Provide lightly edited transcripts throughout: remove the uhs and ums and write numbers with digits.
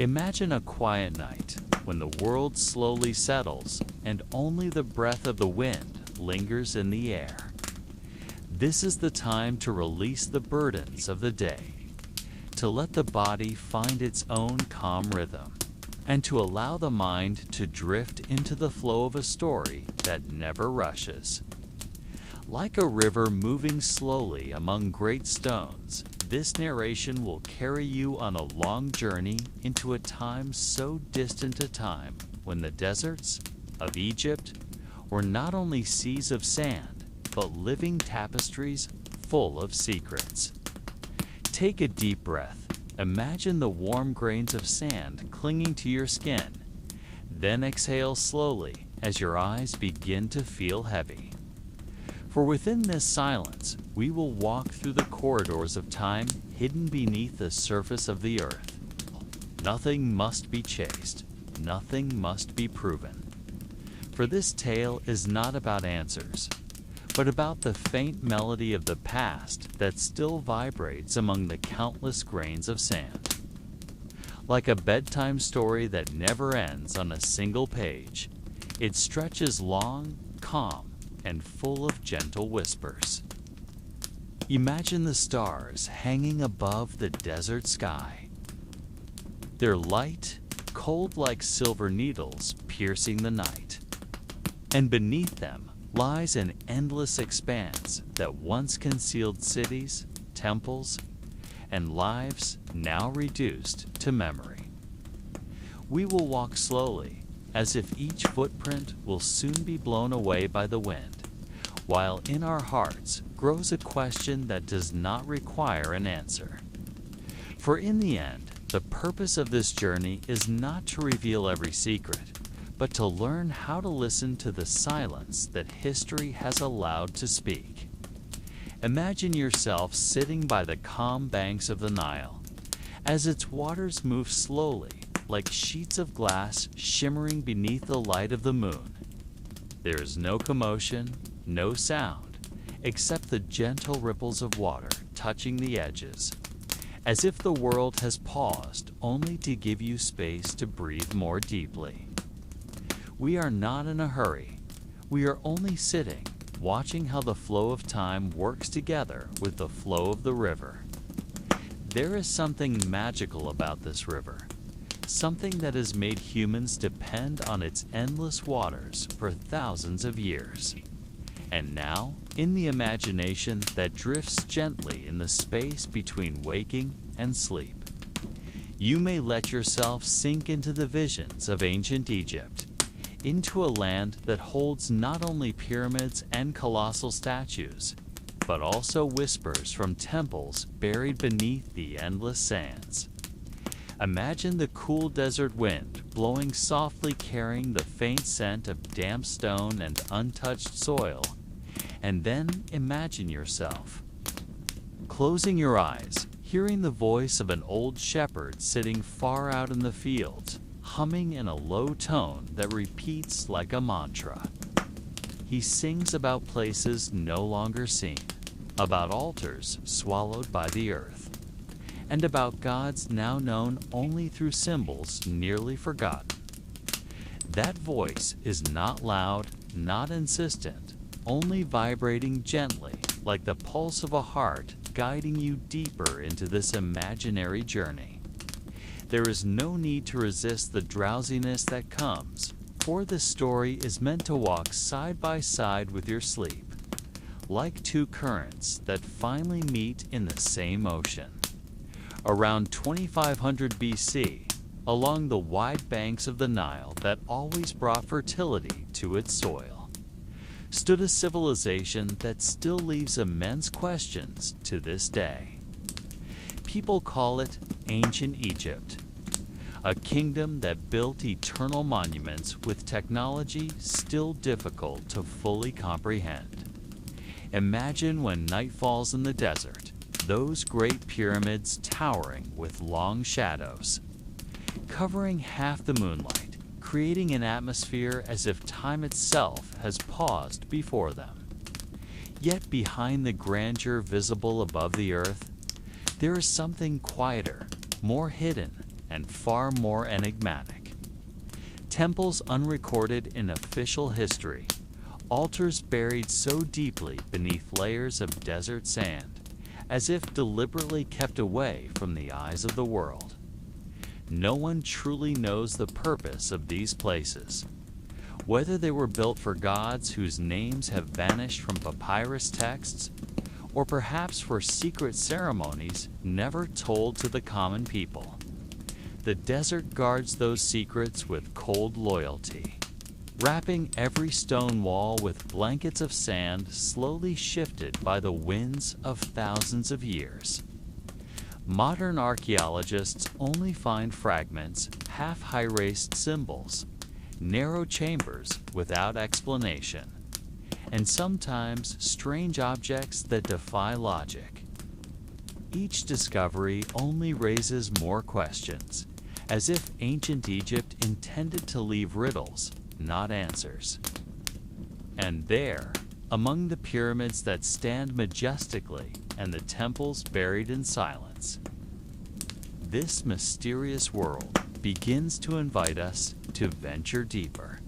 Imagine a quiet night when the world slowly settles and only the breath of the wind lingers in the air. This is the time to release the burdens of the day, to let the body find its own calm rhythm, and to allow the mind to drift into the flow of a story that never rushes. Like a river moving slowly among great stones, this narration will carry you on a long journey into a time so distant a time when the deserts of Egypt were not only seas of sand, but living tapestries full of secrets. Take a deep breath. Imagine the warm grains of sand clinging to your skin. Then exhale slowly as your eyes begin to feel heavy. For within this silence, we will walk through the corridors of time hidden beneath the surface of the earth. Nothing must be chased. Nothing must be proven. For this tale is not about answers, but about the faint melody of the past that still vibrates among the countless grains of sand. Like a bedtime story that never ends on a single page, it stretches long, calm, and full of gentle whispers. Imagine the stars hanging above the desert sky. Their light, cold like silver needles piercing the night. And beneath them lies an endless expanse that once concealed cities, temples, and lives now reduced to memory. We will walk slowly, as if each footprint will soon be blown away by the wind, while in our hearts grows a question that does not require an answer. For in the end, the purpose of this journey is not to reveal every secret, but to learn how to listen to the silence that history has allowed to speak. Imagine yourself sitting by the calm banks of the Nile, as its waters move slowly, like sheets of glass shimmering beneath the light of the moon. There is no commotion, no sound, except the gentle ripples of water touching the edges, as if the world has paused only to give you space to breathe more deeply. We are not in a hurry. We are only sitting, watching how the flow of time works together with the flow of the river. There is something magical about this river, something that has made humans depend on its endless waters for thousands of years. And now, in the imagination that drifts gently in the space between waking and sleep, you may let yourself sink into the visions of ancient Egypt, into a land that holds not only pyramids and colossal statues, but also whispers from temples buried beneath the endless sands. Imagine the cool desert wind blowing softly, carrying the faint scent of damp stone and untouched soil, and then imagine yourself closing your eyes, hearing the voice of an old shepherd sitting far out in the fields, humming in a low tone that repeats like a mantra. He sings about places no longer seen, about altars swallowed by the earth, and about gods now known only through symbols nearly forgotten. That voice is not loud, not insistent, only vibrating gently like the pulse of a heart guiding you deeper into this imaginary journey. There is no need to resist the drowsiness that comes, for this story is meant to walk side by side with your sleep, like two currents that finally meet in the same ocean. Around 2500 BC, along the wide banks of the Nile that always brought fertility to its soil, stood a civilization that still leaves immense questions to this day. People call it Ancient Egypt, a kingdom that built eternal monuments with technology still difficult to fully comprehend. Imagine when night falls in the desert, those great pyramids towering with long shadows, covering half the moonlight, creating an atmosphere as if time itself has paused before them. Yet behind the grandeur visible above the earth, there is something quieter, more hidden, and far more enigmatic. Temples unrecorded in official history, altars buried so deeply beneath layers of desert sand, as if deliberately kept away from the eyes of the world. No one truly knows the purpose of these places. Whether they were built for gods whose names have vanished from papyrus texts, or perhaps for secret ceremonies never told to the common people. The desert guards those secrets with cold loyalty, wrapping every stone wall with blankets of sand slowly shifted by the winds of thousands of years. Modern archaeologists only find fragments, half-high-raised symbols, narrow chambers without explanation, and sometimes strange objects that defy logic. Each discovery only raises more questions, as if ancient Egypt intended to leave riddles, not answers. And there, among the pyramids that stand majestically and the temples buried in silence, this mysterious world begins to invite us to venture deeper.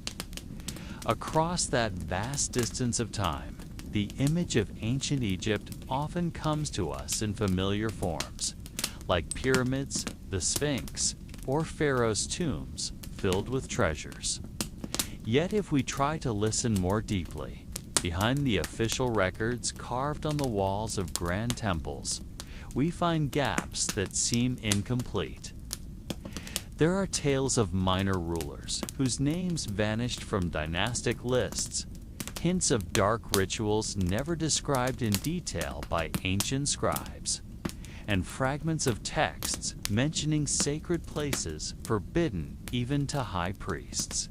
Across that vast distance of time, the image of ancient Egypt often comes to us in familiar forms, like pyramids, the Sphinx, or pharaohs' tombs filled with treasures. Yet if we try to listen more deeply, behind the official records carved on the walls of grand temples, we find gaps that seem incomplete. There are tales of minor rulers whose names vanished from dynastic lists, hints of dark rituals never described in detail by ancient scribes, and fragments of texts mentioning sacred places forbidden even to high priests.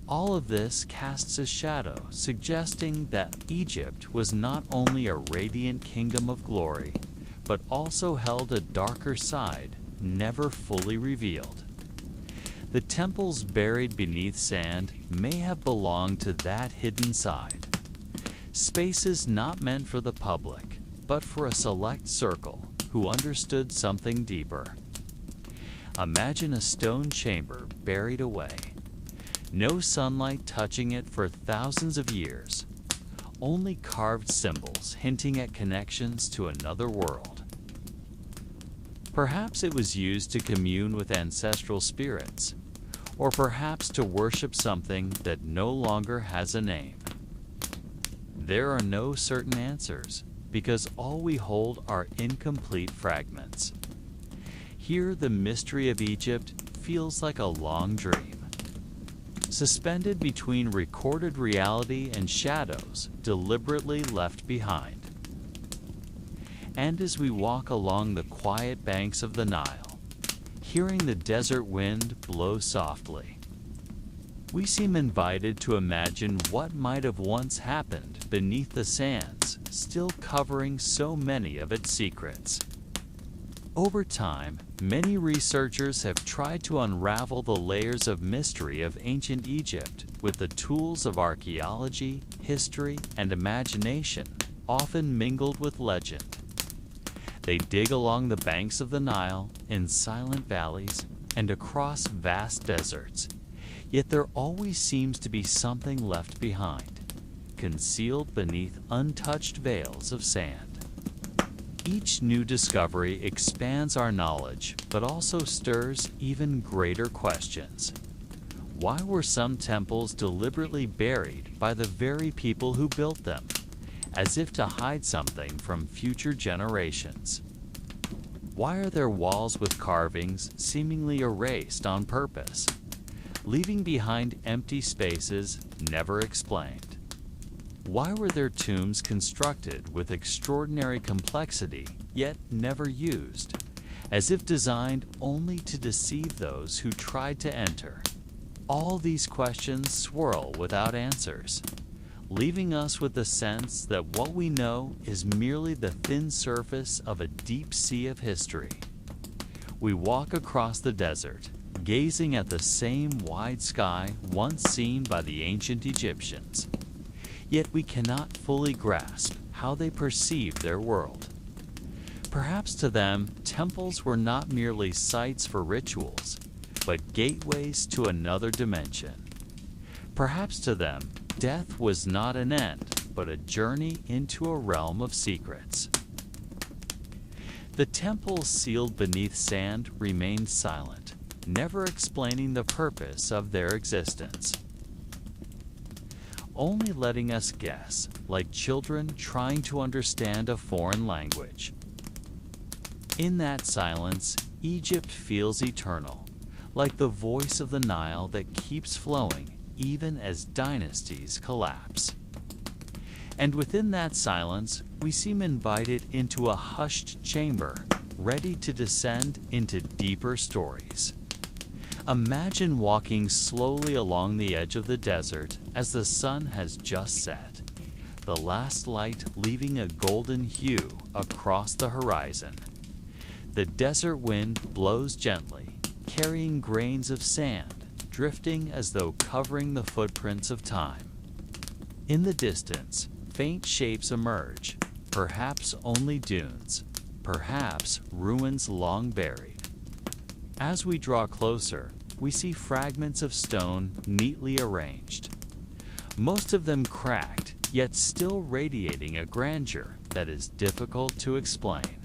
All of this casts a shadow suggesting that Egypt was not only a radiant kingdom of glory, but also held a darker side never fully revealed. The temples buried beneath sand may have belonged to that hidden side, spaces not meant for the public, but for a select circle who understood something deeper. Imagine a stone chamber buried away, no sunlight touching it for thousands of years, only carved symbols hinting at connections to another world. Perhaps it was used to commune with ancestral spirits, or perhaps to worship something that no longer has a name. There are no certain answers, because all we hold are incomplete fragments. Here, the mystery of Egypt feels like a long dream, suspended between recorded reality and shadows deliberately left behind. And as we walk along the quiet banks of the Nile, hearing the desert wind blow softly, we seem invited to imagine what might have once happened beneath the sands, still covering so many of its secrets. Over time, many researchers have tried to unravel the layers of mystery of ancient Egypt with the tools of archaeology, history, and imagination, often mingled with legend. They dig along the banks of the Nile, in silent valleys, and across vast deserts, yet there always seems to be something left behind, concealed beneath untouched veils of sand. Each new discovery expands our knowledge, but also stirs even greater questions. Why were some temples deliberately buried by the very people who built them, as if to hide something from future generations? Why are there walls with carvings seemingly erased on purpose, leaving behind empty spaces never explained? Why were their tombs constructed with extraordinary complexity, yet never used, as if designed only to deceive those who tried to enter? All these questions swirl without answers, leaving us with the sense that what we know is merely the thin surface of a deep sea of history. We walk across the desert, gazing at the same wide sky once seen by the ancient Egyptians. Yet we cannot fully grasp how they perceived their world. Perhaps to them, temples were not merely sites for rituals, but gateways to another dimension. Perhaps to them, death was not an end, but a journey into a realm of secrets. The temples sealed beneath sand remained silent, never explaining the purpose of their existence, only letting us guess, like children trying to understand a foreign language. In that silence, Egypt feels eternal, like the voice of the Nile that keeps flowing even as dynasties collapse. And within that silence, we seem invited into a hushed chamber, ready to descend into deeper stories. Imagine walking slowly along the edge of the desert as the sun has just set, the last light leaving a golden hue across the horizon. The desert wind blows gently, carrying grains of sand, drifting as though covering the footprints of time. In the distance, faint shapes emerge, perhaps only dunes, perhaps ruins long buried. As we draw closer, we see fragments of stone neatly arranged, most of them cracked, yet still radiating a grandeur that is difficult to explain.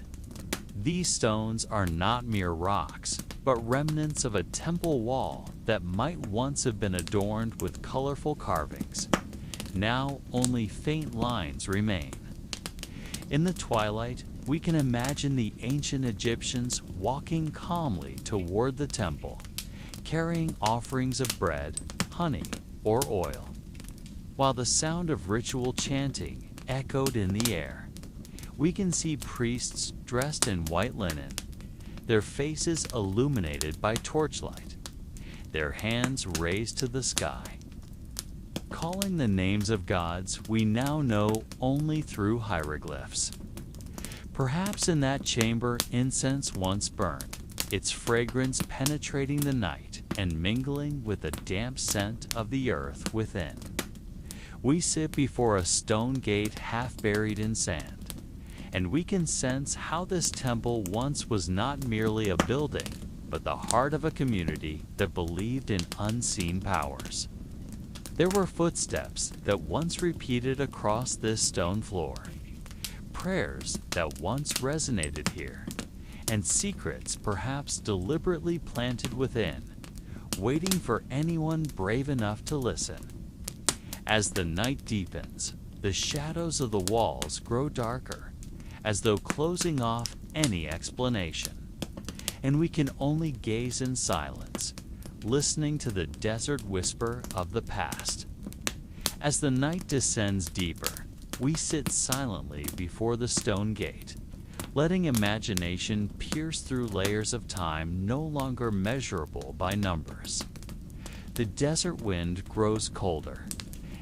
These stones are not mere rocks, but remnants of a temple wall that might once have been adorned with colorful carvings. Now only faint lines remain. In the twilight, we can imagine the ancient Egyptians walking calmly toward the temple, carrying offerings of bread, honey, or oil, while the sound of ritual chanting echoed in the air. We can see priests dressed in white linen, their faces illuminated by torchlight, their hands raised to the sky, calling the names of gods we now know only through hieroglyphs. Perhaps in that chamber incense once burned, its fragrance penetrating the night and mingling with the damp scent of the earth within. We sit before a stone gate half buried in sand, and we can sense how this temple once was not merely a building, but the heart of a community that believed in unseen powers. There were footsteps that once repeated across this stone floor, prayers that once resonated here, and secrets perhaps deliberately planted within, waiting for anyone brave enough to listen. As the night deepens, the shadows of the walls grow darker, as though closing off any explanation, and we can only gaze in silence, listening to the desert whisper of the past. As the night descends deeper, we sit silently before the stone gate, letting imagination pierce through layers of time no longer measurable by numbers. The desert wind grows colder,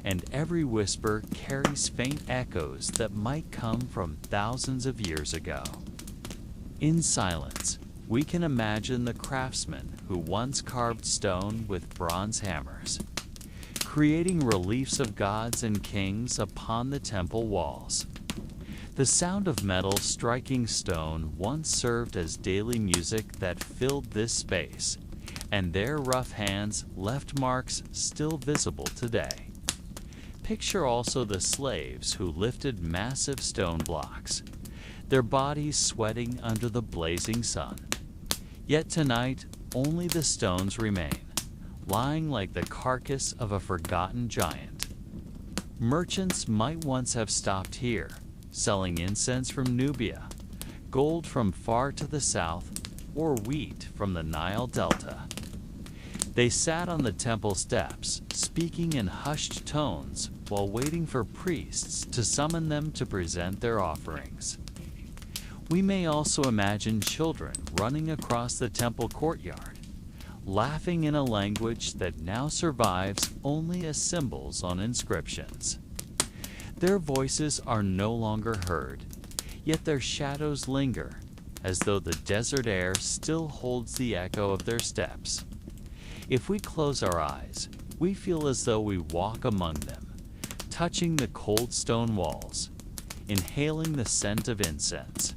and every whisper carries faint echoes that might come from thousands of years ago. In silence, we can imagine the craftsmen who once carved stone with bronze hammers, creating reliefs of gods and kings upon the temple walls. The sound of metal striking stone once served as daily music that filled this space, and their rough hands left marks still visible today. Picture also the slaves who lifted massive stone blocks, their bodies sweating under the blazing sun. Yet tonight, only the stones remain, lying like the carcass of a forgotten giant. Merchants might once have stopped here, selling incense from Nubia, gold from far to the south, or wheat from the Nile Delta. They sat on the temple steps, speaking in hushed tones while waiting for priests to summon them to present their offerings. We may also imagine children running across the temple courtyard, laughing in a language that now survives only as symbols on inscriptions. Their voices are no longer heard, yet their shadows linger, as though the desert air still holds the echo of their steps. If we close our eyes, we feel as though we walk among them, touching the cold stone walls, inhaling the scent of incense,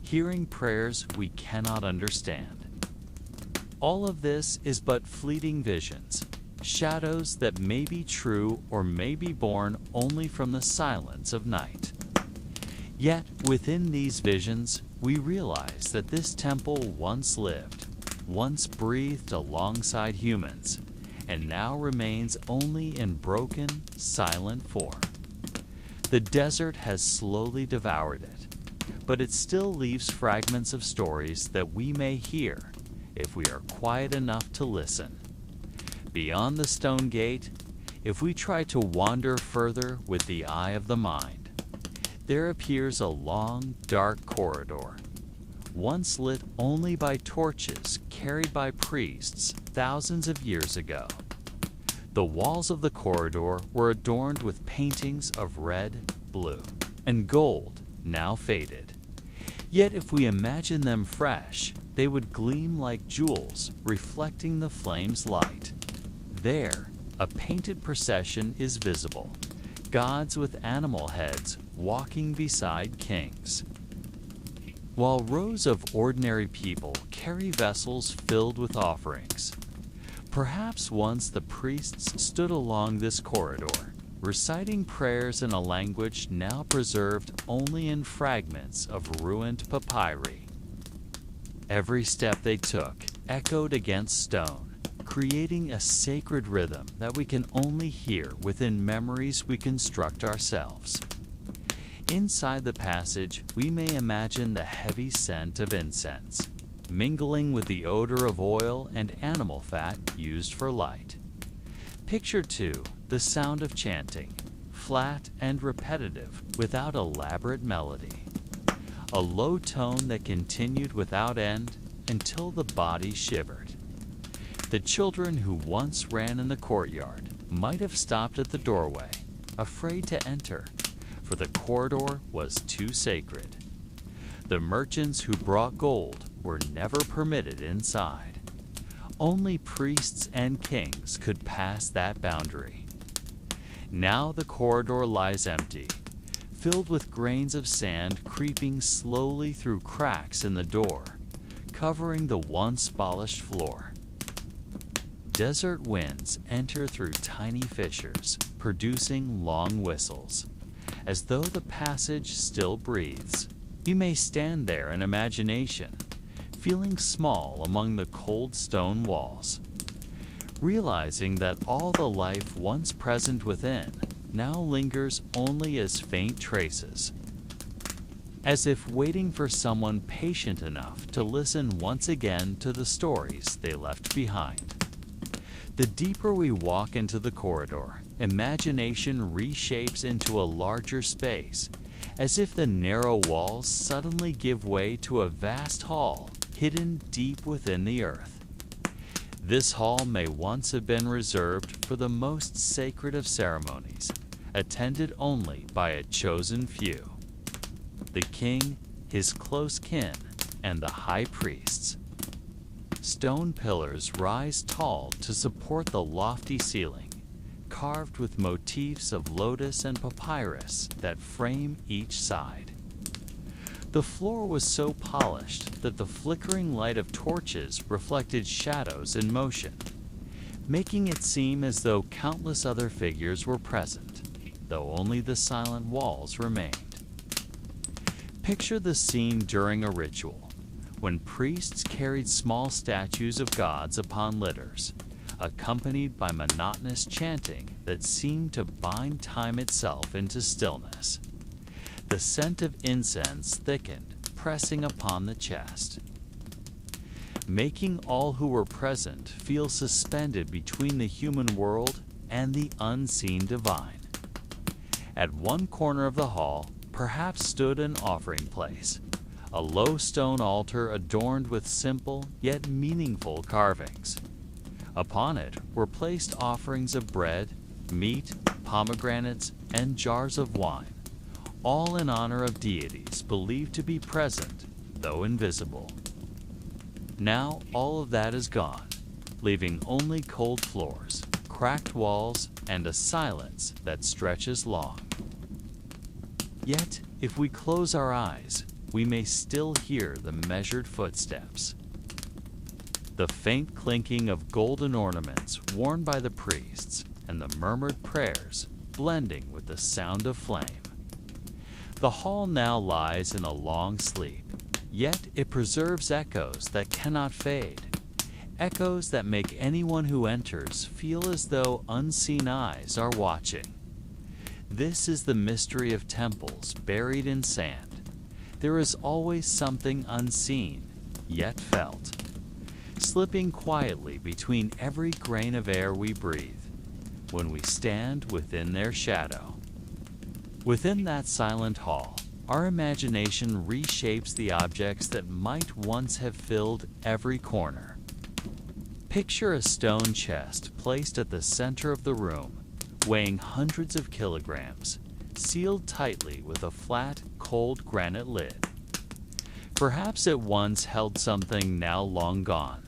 hearing prayers we cannot understand. All of this is but fleeting visions, shadows that may be true or may be born only from the silence of night. Yet within these visions, we realize that this temple once lived, once breathed alongside humans, and now remains only in broken, silent form. The desert has slowly devoured it, but it still leaves fragments of stories that we may hear if we are quiet enough to listen. Beyond the stone gate, if we try to wander further with the eye of the mind, there appears a long, dark corridor, once lit only by torches carried by priests thousands of years ago. The walls of the corridor were adorned with paintings of red, blue, and gold, now faded. Yet if we imagine them fresh, they would gleam like jewels, reflecting the flame's light. There, a painted procession is visible, gods with animal heads walking beside kings, while rows of ordinary people carry vessels filled with offerings. Perhaps once the priests stood along this corridor, reciting prayers in a language now preserved only in fragments of ruined papyri. Every step they took echoed against stone, creating a sacred rhythm that we can only hear within memories we construct ourselves. Inside the passage, we may imagine the heavy scent of incense, mingling with the odor of oil and animal fat used for light. Picture, too, the sound of chanting, flat and repetitive without elaborate melody. A low tone that continued without end until the body shivered. The children who once ran in the courtyard might have stopped at the doorway, afraid to enter, for the corridor was too sacred. The merchants who brought gold were never permitted inside. Only priests and kings could pass that boundary. Now the corridor lies empty, filled with grains of sand creeping slowly through cracks in the door, covering the once polished floor. Desert winds enter through tiny fissures, producing long whistles. As though the passage still breathes, you may stand there in imagination, feeling small among the cold stone walls, realizing that all the life once present within now lingers only as faint traces, as if waiting for someone patient enough to listen once again to the stories they left behind. The deeper we walk into the corridor, imagination reshapes into a larger space, as if the narrow walls suddenly give way to a vast hall hidden deep within the earth. This hall may once have been reserved for the most sacred of ceremonies, attended only by a chosen few: the king, his close kin, and the high priests. Stone pillars rise tall to support the lofty ceiling, carved with motifs of lotus and papyrus that frame each side. The floor was so polished that the flickering light of torches reflected shadows in motion, making it seem as though countless other figures were present, though only the silent walls remained. Picture the scene during a ritual, when priests carried small statues of gods upon litters, accompanied by monotonous chanting that seemed to bind time itself into stillness. The scent of incense thickened, pressing upon the chest, making all who were present feel suspended between the human world and the unseen divine. At one corner of the hall, perhaps stood an offering place, a low stone altar adorned with simple yet meaningful carvings. Upon it were placed offerings of bread, meat, pomegranates, and jars of wine, all in honor of deities believed to be present, though invisible. Now all of that is gone, leaving only cold floors, cracked walls, and a silence that stretches long. Yet, if we close our eyes, we may still hear the measured footsteps, the faint clinking of golden ornaments worn by the priests, and the murmured prayers blending with the sound of flame. The hall now lies in a long sleep, yet it preserves echoes that cannot fade, echoes that make anyone who enters feel as though unseen eyes are watching. This is the mystery of temples buried in sand. There is always something unseen, yet felt, slipping quietly between every grain of air we breathe, when we stand within their shadow. Within that silent hall, our imagination reshapes the objects that might once have filled every corner. Picture a stone chest placed at the center of the room, weighing hundreds of kilograms, sealed tightly with a flat, cold granite lid. Perhaps it once held something now long gone.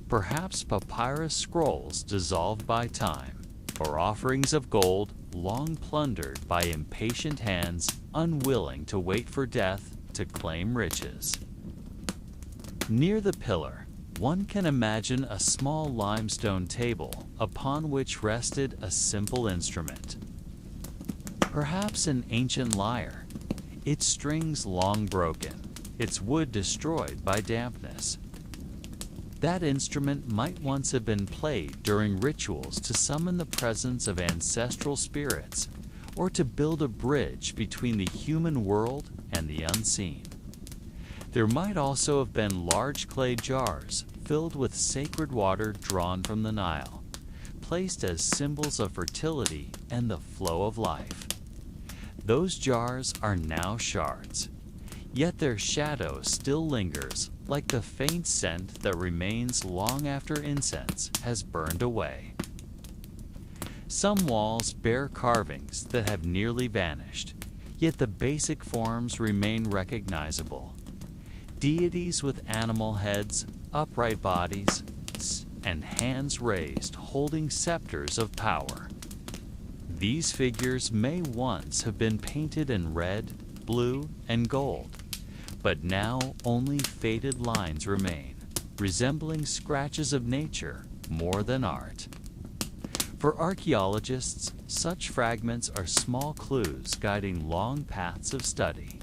Perhaps papyrus scrolls dissolved by time, or offerings of gold long plundered by impatient hands unwilling to wait for death to claim riches. Near the pillar, one can imagine a small limestone table upon which rested a simple instrument. Perhaps an ancient lyre, its strings long broken, its wood destroyed by dampness. That instrument might once have been played during rituals to summon the presence of ancestral spirits, or to build a bridge between the human world and the unseen. There might also have been large clay jars filled with sacred water drawn from the Nile, placed as symbols of fertility and the flow of life. Those jars are now shards, yet their shadow still lingers like the faint scent that remains long after incense has burned away. Some walls bear carvings that have nearly vanished, yet the basic forms remain recognizable. Deities with animal heads, upright bodies, and hands raised holding scepters of power. These figures may once have been painted in red, blue, and gold, but now only faded lines remain, resembling scratches of nature more than art. For archaeologists, such fragments are small clues guiding long paths of study.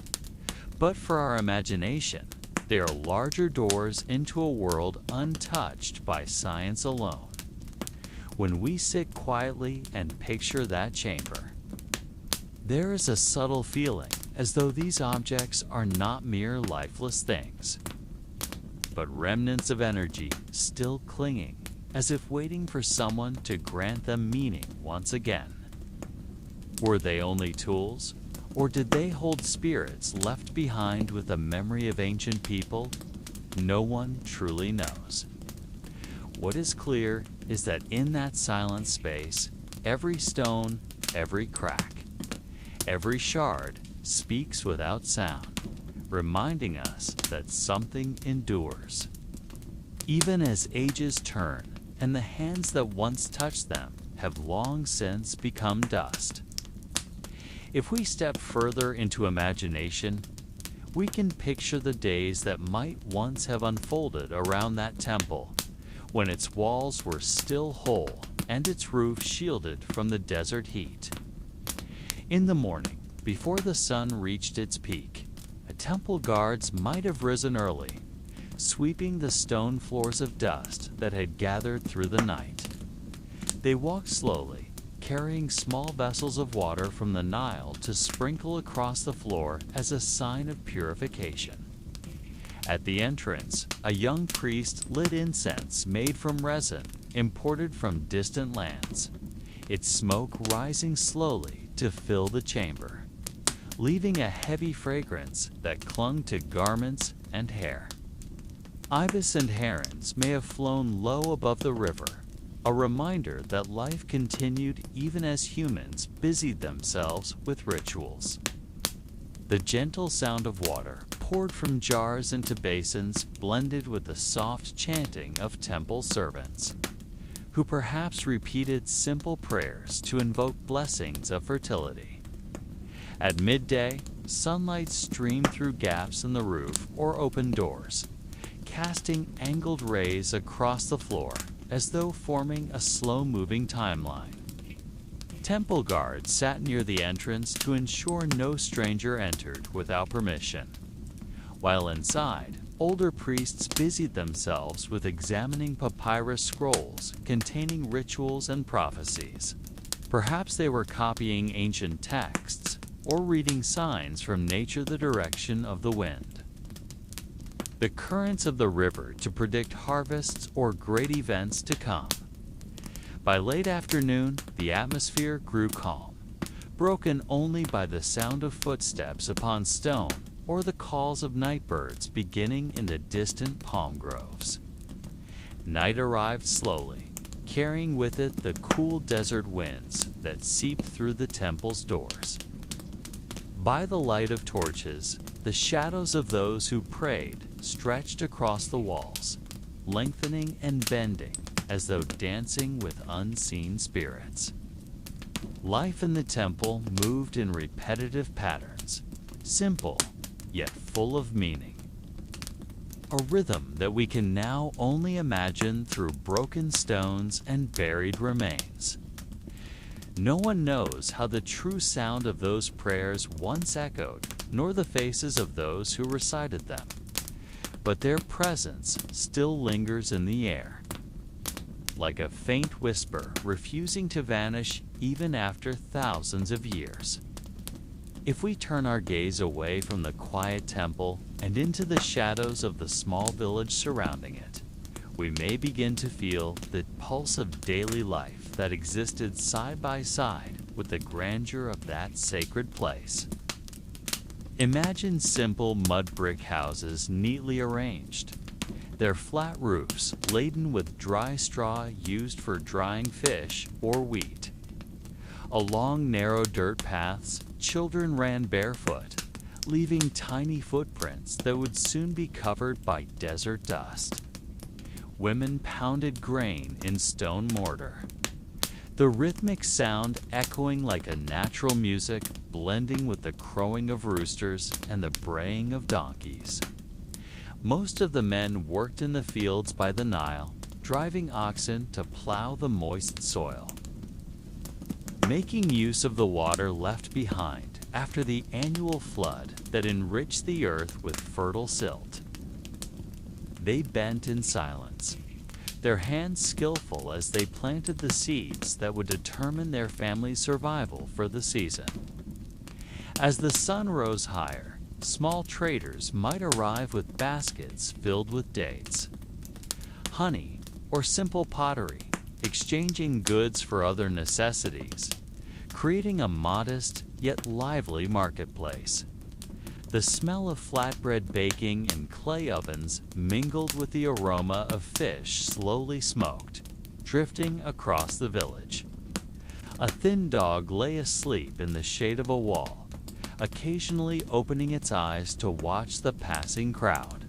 But for our imagination, they are larger doors into a world untouched by science alone. When we sit quietly and picture that chamber, there is a subtle feeling as though these objects are not mere lifeless things, but remnants of energy still clinging, as if waiting for someone to grant them meaning once again. Were they only tools, or did they hold spirits left behind with the memory of ancient people? No one truly knows. What is clear is that in that silent space, every stone, every crack, every shard speaks without sound, reminding us that something endures. Even as ages turn and the hands that once touched them have long since become dust. If we step further into imagination, we can picture the days that might once have unfolded around that temple, when its walls were still whole and its roof shielded from the desert heat. In the morning, before the sun reached its peak, temple guards might have risen early, sweeping the stone floors of dust that had gathered through the night. They walked slowly, carrying small vessels of water from the Nile to sprinkle across the floor as a sign of purification. At the entrance, a young priest lit incense made from resin imported from distant lands, its smoke rising slowly to fill the chamber, leaving a heavy fragrance that clung to garments and hair. Ibis and herons may have flown low above the river, a reminder that life continued even as humans busied themselves with rituals. The gentle sound of water poured from jars into basins blended with the soft chanting of temple servants, who perhaps repeated simple prayers to invoke blessings of fertility. At midday, sunlight streamed through gaps in the roof or open doors, casting angled rays across the floor as though forming a slow-moving timeline. Temple guards sat near the entrance to ensure no stranger entered without permission, while inside, older priests busied themselves with examining papyrus scrolls containing rituals and prophecies. Perhaps they were copying ancient texts or reading signs from nature the direction of the wind. The currents of the river to predict harvests or great events to come. By late afternoon, the atmosphere grew calm, broken only by the sound of footsteps upon stone or the calls of night birds beginning in the distant palm groves. Night arrived slowly, carrying with it the cool desert winds that seeped through the temple's doors. By the light of torches, the shadows of those who prayed stretched across the walls, lengthening and bending as though dancing with unseen spirits. Life in the temple moved in repetitive patterns, simple yet full of meaning. A rhythm that we can now only imagine through broken stones and buried remains. No one knows how the true sound of those prayers once echoed, nor the faces of those who recited them, but their presence still lingers in the air, like a faint whisper refusing to vanish even after thousands of years. If we turn our gaze away from the quiet temple and into the shadows of the small village surrounding it, we may begin to feel the pulse of daily life that existed side by side with the grandeur of that sacred place. Imagine simple mud brick houses neatly arranged, their flat roofs laden with dry straw used for drying fish or wheat. Along narrow dirt paths, children ran barefoot, leaving tiny footprints that would soon be covered by desert dust. Women pounded grain in stone mortar, the rhythmic sound echoing like a natural music blending with the crowing of roosters and the braying of donkeys. Most of the men worked in the fields by the Nile, driving oxen to plow the moist soil, making use of the water left behind after the annual flood that enriched the earth with fertile silt. They bent in silence, their hands skillful as they planted the seeds that would determine their family's survival for the season. As the sun rose higher, small traders might arrive with baskets filled with dates, honey, or simple pottery, exchanging goods for other necessities, creating a modest yet lively marketplace. The smell of flatbread baking in clay ovens mingled with the aroma of fish slowly smoked, drifting across the village. A thin dog lay asleep in the shade of a wall, occasionally opening its eyes to watch the passing crowd.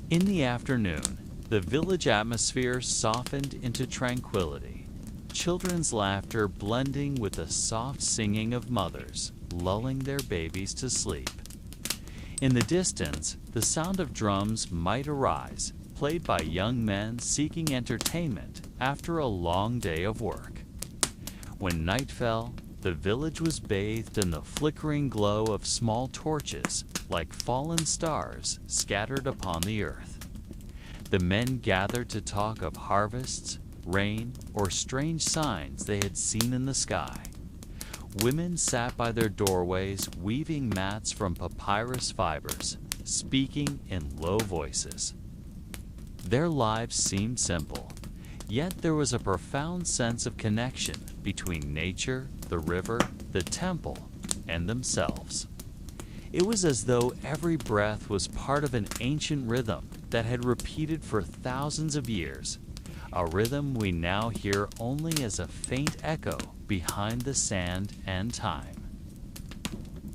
In the afternoon, the village atmosphere softened into tranquility, children's laughter blending with the soft singing of mothers, lulling their babies to sleep. In the distance, the sound of drums might arise, played by young men seeking entertainment after a long day of work. When night fell, the village was bathed in the flickering glow of small torches, like fallen stars scattered upon the earth. The men gathered to talk of harvests, rain, or strange signs they had seen in the sky. Women sat by their doorways weaving mats from papyrus fibers, speaking in low voices. Their lives seemed simple, yet there was a profound sense of connection between nature, the river, the temple, and themselves. It was as though every breath was part of an ancient rhythm that had repeated for thousands of years, a rhythm we now hear only as a faint echo behind the sand and time.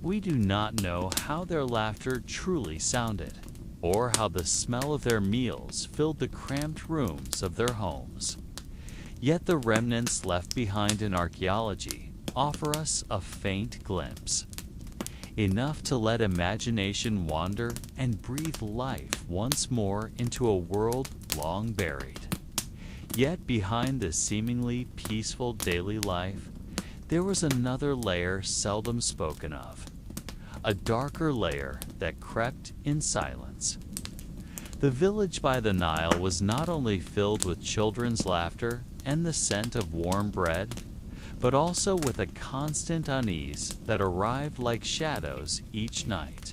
We do not know how their laughter truly sounded, or how the smell of their meals filled the cramped rooms of their homes. Yet the remnants left behind in archaeology offer us a faint glimpse. enough to let imagination wander and breathe life once more into a world long buried. Yet behind this seemingly peaceful daily life, there was another layer seldom spoken of, a darker layer that crept in silence. The village by the Nile was not only filled with children's laughter and the scent of warm bread, but also with a constant unease that arrived like shadows each night.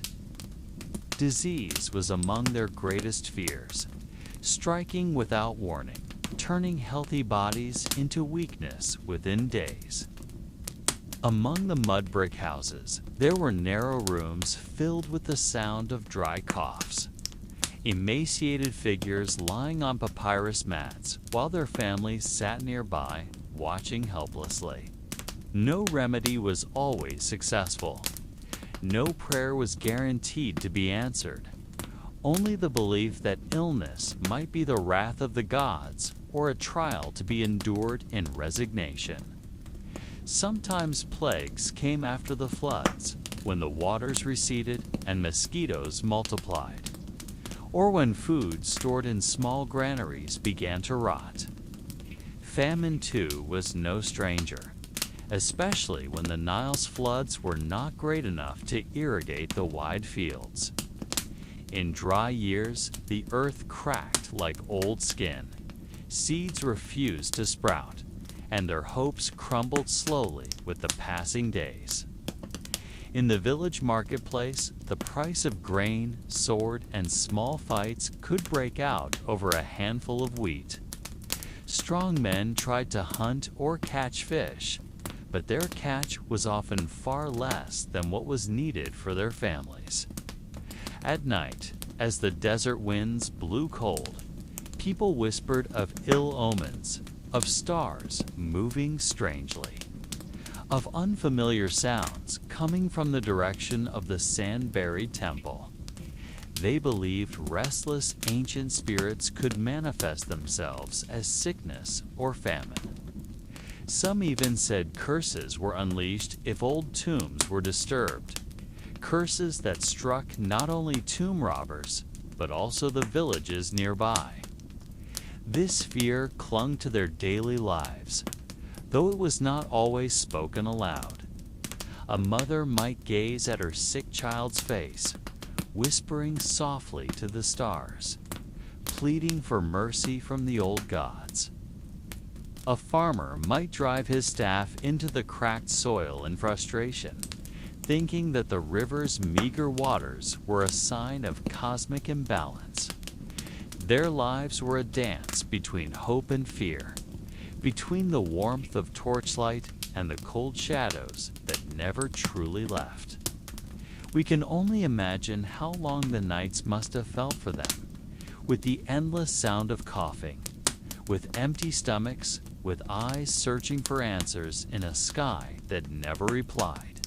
Disease was among their greatest fears, striking without warning, turning healthy bodies into weakness within days. Among the mud brick houses, there were narrow rooms filled with the sound of dry coughs. Emaciated figures lying on papyrus mats while their families sat nearby, watching helplessly. No remedy was always successful. No prayer was guaranteed to be answered. Only the belief that illness might be the wrath of the gods or a trial to be endured in resignation. Sometimes plagues came after the floods, when the waters receded and mosquitoes multiplied, or when food stored in small granaries began to rot. Famine, too, was no stranger, especially when the Nile's floods were not great enough to irrigate the wide fields. In dry years, the earth cracked like old skin. Seeds refused to sprout, and their hopes crumbled slowly with the passing days. In the village marketplace, the price of grain, sword, and small fights could break out over a handful of wheat. Strong men tried to hunt or catch fish, but their catch was often far less than what was needed for their families. At night, as the desert winds blew cold, people whispered of ill omens, of stars moving strangely, of unfamiliar sounds coming from the direction of the sand-buried temple. They believed restless ancient spirits could manifest themselves as sickness or famine. Some even said curses were unleashed if old tombs were disturbed, curses that struck not only tomb robbers, but also the villages nearby. This fear clung to their daily lives, though it was not always spoken aloud. A mother might gaze at her sick child's face, whispering softly to the stars, pleading for mercy from the old gods. A farmer might drive his staff into the cracked soil in frustration, thinking that the river's meager waters were a sign of cosmic imbalance. Their lives were a dance between hope and fear, between the warmth of torchlight and the cold shadows that never truly left. We can only imagine how long the nights must have felt for them, with the endless sound of coughing, with empty stomachs, with eyes searching for answers in a sky that never replied.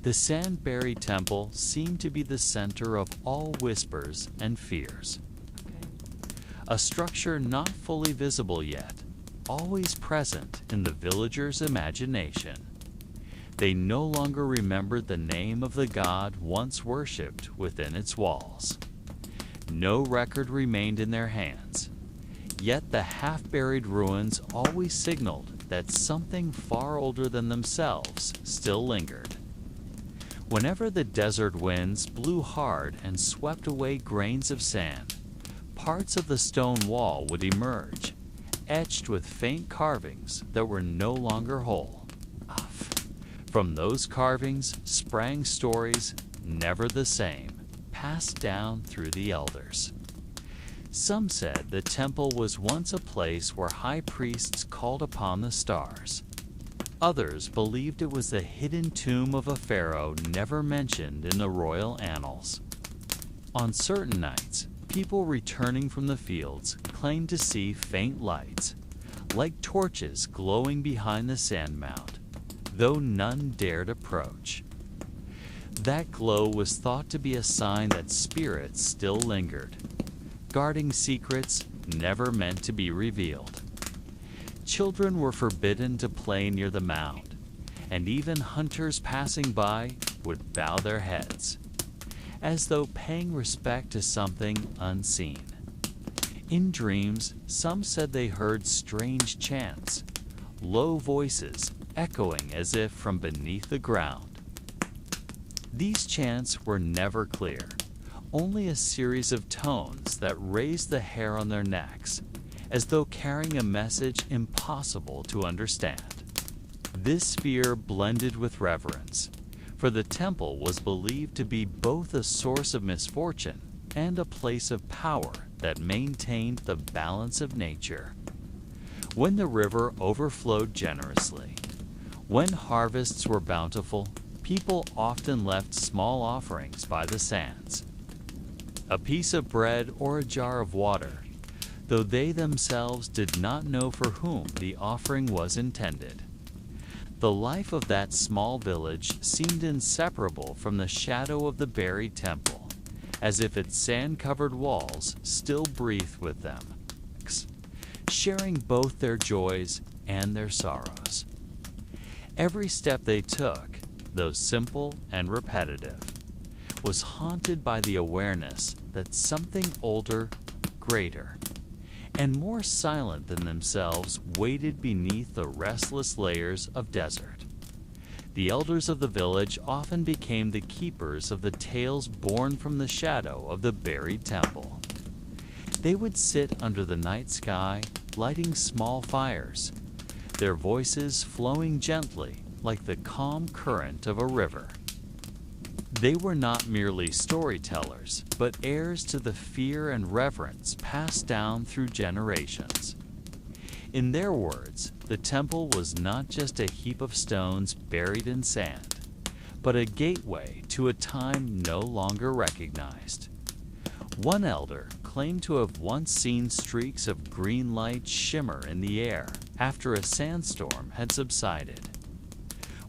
The sand-buried temple seemed to be the center of all whispers and fears. A structure not fully visible yet, always present in the villagers' imagination. They no longer remembered the name of the god once worshipped within its walls. No record remained in their hands, yet the half-buried ruins always signaled that something far older than themselves still lingered. Whenever the desert winds blew hard and swept away grains of sand, parts of the stone wall would emerge, etched with faint carvings that were no longer whole. From those carvings sprang stories never the same, passed down through the elders. Some said the temple was once a place where high priests called upon the stars. Others believed it was the hidden tomb of a pharaoh never mentioned in the royal annals. On certain nights, people returning from the fields claimed to see faint lights, like torches glowing behind the sand mound, though none dared approach. That glow was thought to be a sign that spirits still lingered, guarding secrets never meant to be revealed. Children were forbidden to play near the mound, and even hunters passing by would bow their heads, as though paying respect to something unseen. In dreams, some said they heard strange chants, low voices echoing as if from beneath the ground. These chants were never clear, only a series of tones that raised the hair on their necks, as though carrying a message impossible to understand. This fear blended with reverence, for the temple was believed to be both a source of misfortune and a place of power that maintained the balance of nature. When the river overflowed generously, when harvests were bountiful, people often left small offerings by the sands. A piece of bread or a jar of water, though they themselves did not know for whom the offering was intended. The life of that small village seemed inseparable from the shadow of the buried temple, as if its sand-covered walls still breathed with them, sharing both their joys and their sorrows. Every step they took, though simple and repetitive, was haunted by the awareness that something older, greater, and more silent than themselves waited beneath the restless layers of desert. The elders of the village often became the keepers of the tales born from the shadow of the buried temple. They would sit under the night sky, lighting small fires, their voices flowing gently like the calm current of a river. They were not merely storytellers, but heirs to the fear and reverence passed down through generations. In their words, the temple was not just a heap of stones buried in sand, but a gateway to a time no longer recognized. One elder claimed to have once seen streaks of green light shimmer in the air after a sandstorm had subsided,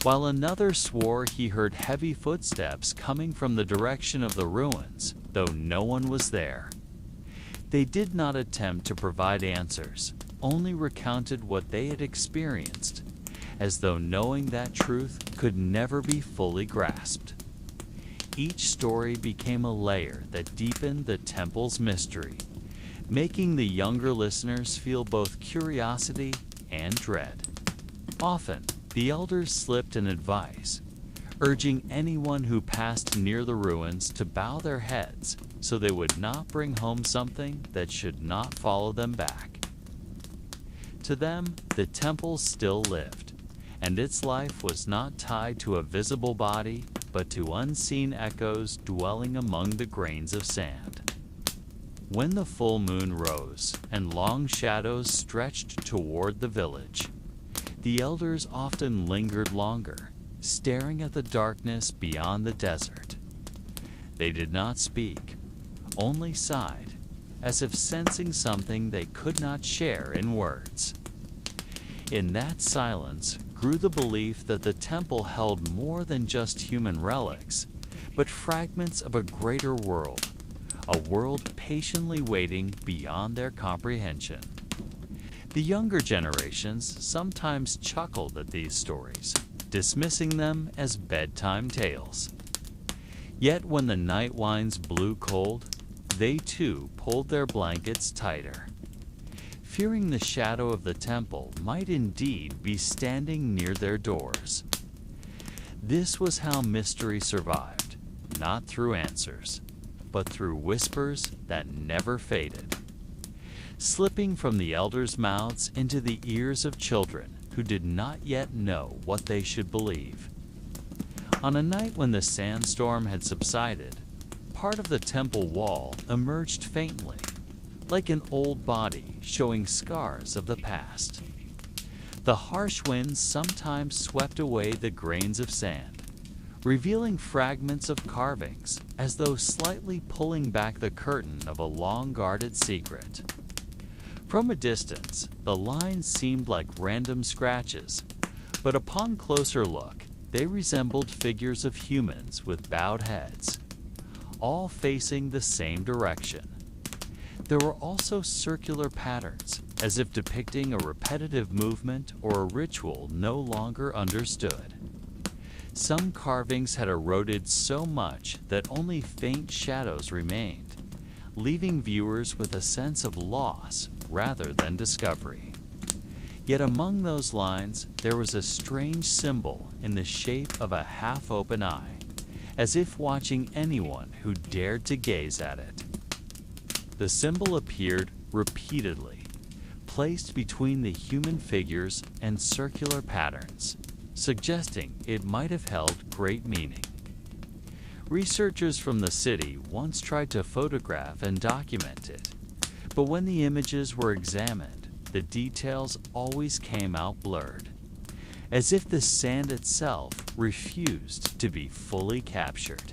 while another swore he heard heavy footsteps coming from the direction of the ruins, though no one was there. They did not attempt to provide answers, only recounted what they had experienced, as though knowing that truth could never be fully grasped. Each story became a layer that deepened the temple's mystery, making the younger listeners feel both curiosity and dread. Often, the elders slipped in advice, urging anyone who passed near the ruins to bow their heads so they would not bring home something that should not follow them back. To them, the temple still lived, and its life was not tied to a visible body, but to unseen echoes dwelling among the grains of sand. When the full moon rose and long shadows stretched toward the village, the elders often lingered longer, staring at the darkness beyond the desert. They did not speak, only sighed, as if sensing something they could not share in words. In that silence grew the belief that the temple held more than just human relics, but fragments of a greater world, a world patiently waiting beyond their comprehension. The younger generations sometimes chuckled at these stories, dismissing them as bedtime tales. Yet when the night winds blew cold, they too pulled their blankets tighter, fearing the shadow of the temple might indeed be standing near their doors. This was how mystery survived, not through answers, but through whispers that never faded, slipping from the elders' mouths into the ears of children who did not yet know what they should believe. On a night when the sandstorm had subsided, part of the temple wall emerged faintly, like an old body showing scars of the past. The harsh winds sometimes swept away the grains of sand, revealing fragments of carvings as though slightly pulling back the curtain of a long-guarded secret. From a distance, the lines seemed like random scratches, but upon closer look, they resembled figures of humans with bowed heads, all facing the same direction. There were also circular patterns, as if depicting a repetitive movement or a ritual no longer understood. Some carvings had eroded so much that only faint shadows remained, leaving viewers with a sense of loss rather than discovery. Yet among those lines, there was a strange symbol in the shape of a half-open eye, as if watching anyone who dared to gaze at it. The symbol appeared repeatedly, placed between the human figures and circular patterns, suggesting it might have held great meaning. Researchers from the city once tried to photograph and document it, but when the images were examined, the details always came out blurred, as if the sand itself refused to be fully captured.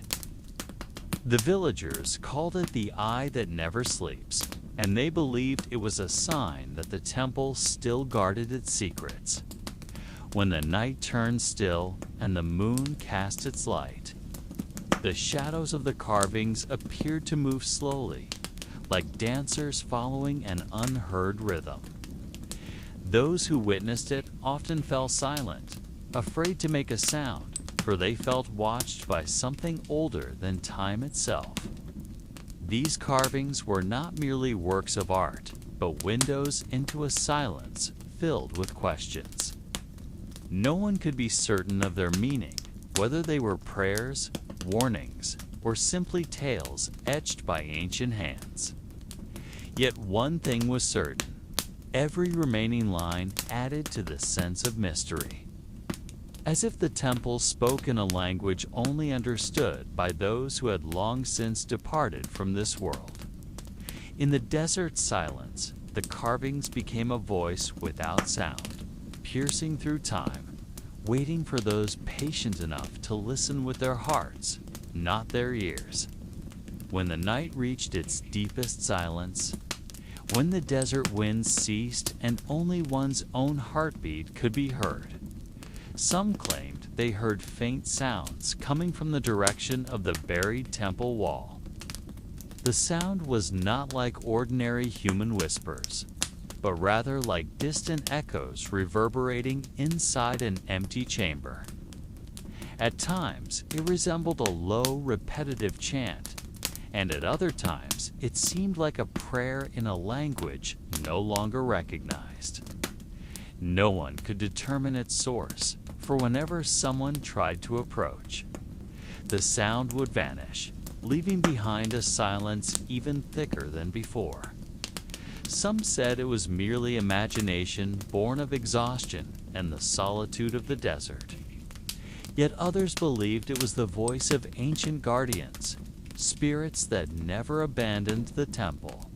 The villagers called it the eye that never sleeps, and they believed it was a sign that the temple still guarded its secrets. When the night turned still and the moon cast its light, the shadows of the carvings appeared to move slowly, like dancers following an unheard rhythm. Those who witnessed it often fell silent, afraid to make a sound, for they felt watched by something older than time itself. These carvings were not merely works of art, but windows into a silence filled with questions. No one could be certain of their meaning, whether they were prayers, warnings, or simply tales etched by ancient hands. Yet one thing was certain: every remaining line added to the sense of mystery, as if the temple spoke in a language only understood by those who had long since departed from this world. In the desert silence, the carvings became a voice without sound, piercing through time, waiting for those patient enough to listen with their hearts, not their ears. When the night reached its deepest silence, when the desert winds ceased and only one's own heartbeat could be heard, some claimed they heard faint sounds coming from the direction of the buried temple wall. The sound was not like ordinary human whispers, but rather like distant echoes reverberating inside an empty chamber. At times, it resembled a low, repetitive chant, and at other times, it seemed like a prayer in a language no longer recognized. No one could determine its source, for whenever someone tried to approach, the sound would vanish, leaving behind a silence even thicker than before. Some said it was merely imagination born of exhaustion and the solitude of the desert. Yet others believed it was the voice of ancient guardians, spirits that never abandoned the temple,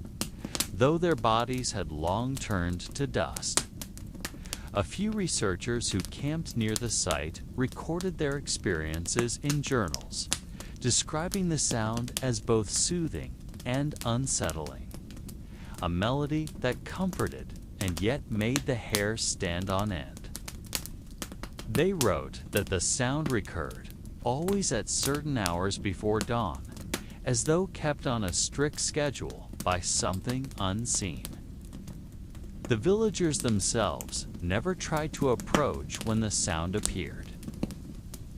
though their bodies had long turned to dust. A few researchers who camped near the site recorded their experiences in journals, describing the sound as both soothing and unsettling, a melody that comforted and yet made the hair stand on end. They wrote that the sound recurred, always at certain hours before dawn, as though kept on a strict schedule by something unseen. The villagers themselves never tried to approach when the sound appeared.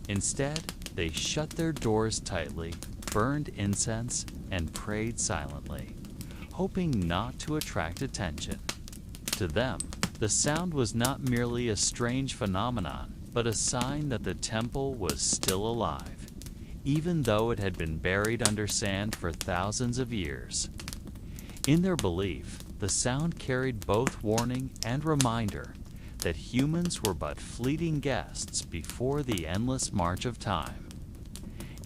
Instead, they shut their doors tightly, burned incense, and prayed silently, hoping not to attract attention. To them, the sound was not merely a strange phenomenon, but a sign that the temple was still alive, even though it had been buried under sand for thousands of years. In their belief, the sound carried both warning and reminder that humans were but fleeting guests before the endless march of time.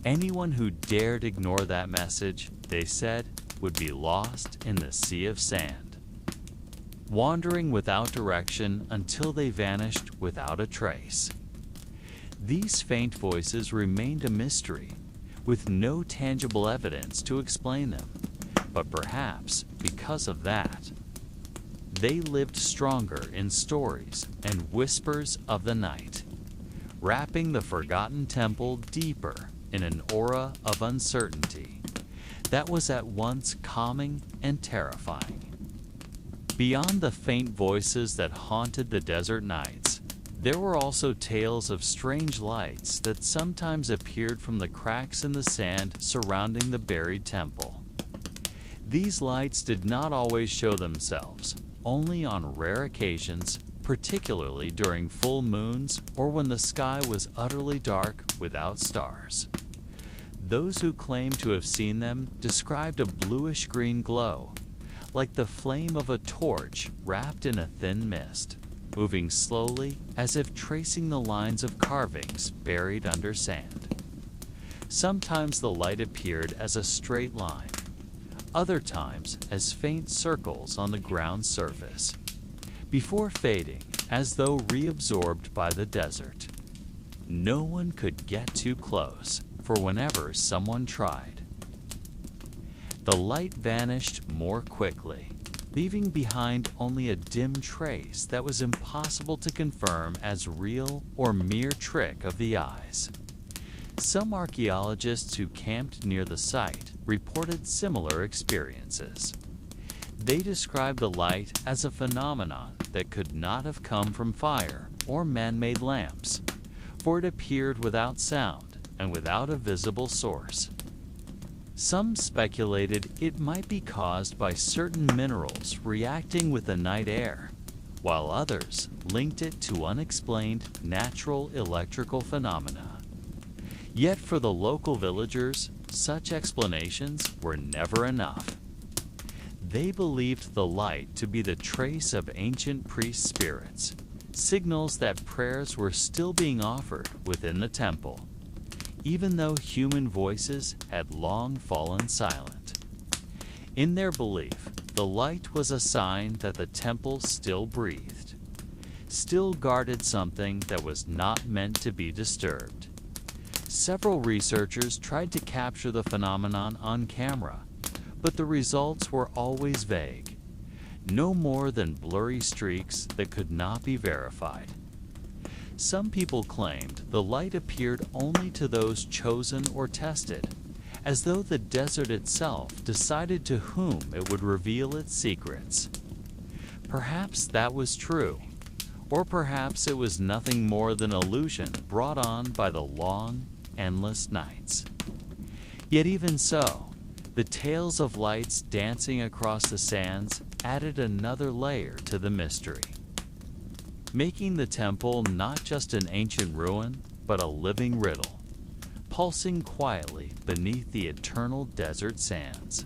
Anyone who dared ignore that message, they said, would be lost in the sea of sand, wandering without direction until they vanished without a trace. These faint voices remained a mystery, with no tangible evidence to explain them. But perhaps because of that, they lived stronger in stories and whispers of the night, wrapping the forgotten temple deeper in an aura of uncertainty that was at once calming and terrifying. Beyond the faint voices that haunted the desert nights, There were also tales of strange lights that sometimes appeared from the cracks in the sand surrounding the buried temple. These lights did not always show themselves, only on rare occasions, particularly during full moons or when the sky was utterly dark without stars. Those who claimed to have seen them described a bluish-green glow, like the flame of a torch wrapped in a thin mist, moving slowly as if tracing the lines of carvings buried under sand. Sometimes the light appeared as a straight line, other times as faint circles on the ground's surface, before fading as though reabsorbed by the desert. No one could get too close, for whenever someone tried, the light vanished more quickly, leaving behind only a dim trace that was impossible to confirm as real or mere trick of the eyes. Some archaeologists who camped near the site reported similar experiences. They described the light as a phenomenon that could not have come from fire or man-made lamps, for it appeared without sound and without a visible source. Some speculated it might be caused by certain minerals reacting with the night air, while others linked it to unexplained natural electrical phenomena. Yet for the local villagers, such explanations were never enough. They believed the light to be the trace of ancient priest spirits, signals that prayers were still being offered within the temple, even though human voices had long fallen silent. In their belief, the light was a sign that the temple still breathed, still guarded something that was not meant to be disturbed. Several researchers tried to capture the phenomenon on camera, but the results were always vague, no more than blurry streaks that could not be verified. Some people claimed the light appeared only to those chosen or tested, as though the desert itself decided to whom it would reveal its secrets. Perhaps that was true, or perhaps it was nothing more than illusion brought on by the long, endless nights. Yet even so, the tales of lights dancing across the sands added another layer to the mystery, making the temple not just an ancient ruin, but a living riddle, pulsing quietly beneath the eternal desert sands.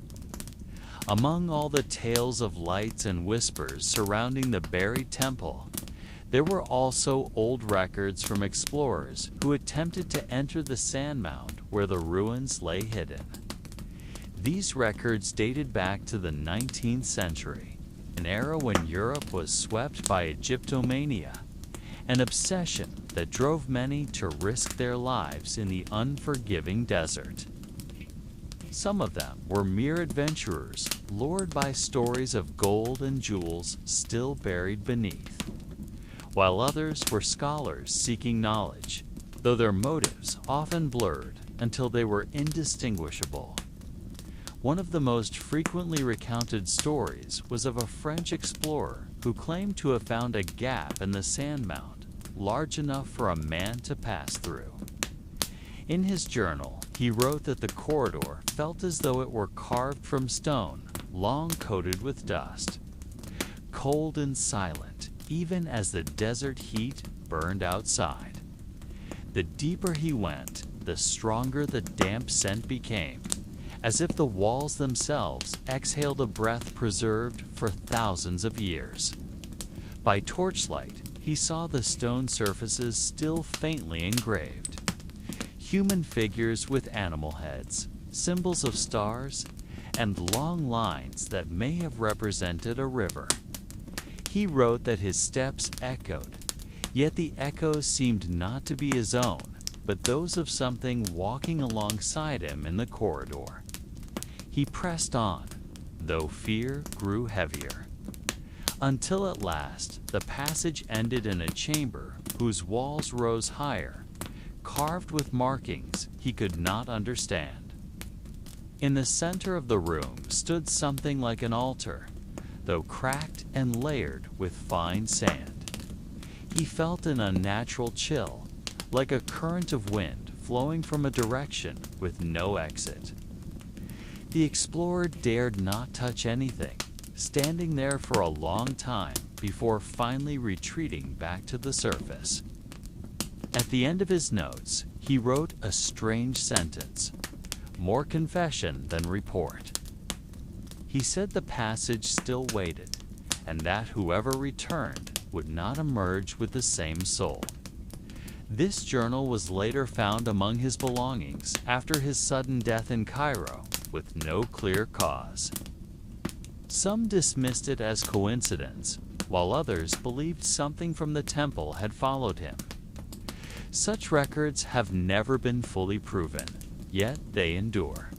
Among all the tales of lights and whispers surrounding the buried temple, there were also old records from explorers who attempted to enter the sand mound where the ruins lay hidden. These records dated back to the 19th century, an era when Europe was swept by Egyptomania, an obsession that drove many to risk their lives in the unforgiving desert. Some of them were mere adventurers lured by stories of gold and jewels still buried beneath, while others were scholars seeking knowledge, though their motives often blurred until they were indistinguishable. One of the most frequently recounted stories was of a French explorer who claimed to have found a gap in the sand mound large enough for a man to pass through. In his journal, he wrote that the corridor felt as though it were carved from stone, long coated with dust, cold and silent, even as the desert heat burned outside. The deeper he went, the stronger the damp scent became, as if the walls themselves exhaled a breath preserved for thousands of years. By torchlight, he saw the stone surfaces still faintly engraved, human figures with animal heads, symbols of stars, and long lines that may have represented a river. He wrote that his steps echoed, yet the echoes seemed not to be his own, but those of something walking alongside him in the corridor. He pressed on, though fear grew heavier, until at last the passage ended in a chamber whose walls rose higher, carved with markings he could not understand. In the center of the room stood something like an altar, though cracked and layered with fine sand. he felt an unnatural chill, like a current of wind flowing from a direction with no exit. The explorer dared not touch anything, standing there for a long time before finally retreating back to the surface. At the end of his notes, he wrote a strange sentence, more confession than report. He said the passage still waited, and that whoever returned would not emerge with the same soul. This journal was later found among his belongings after his sudden death in Cairo, with no clear cause. Some dismissed it as coincidence, while others believed something from the temple had followed him. Such records have never been fully proven, yet they endure,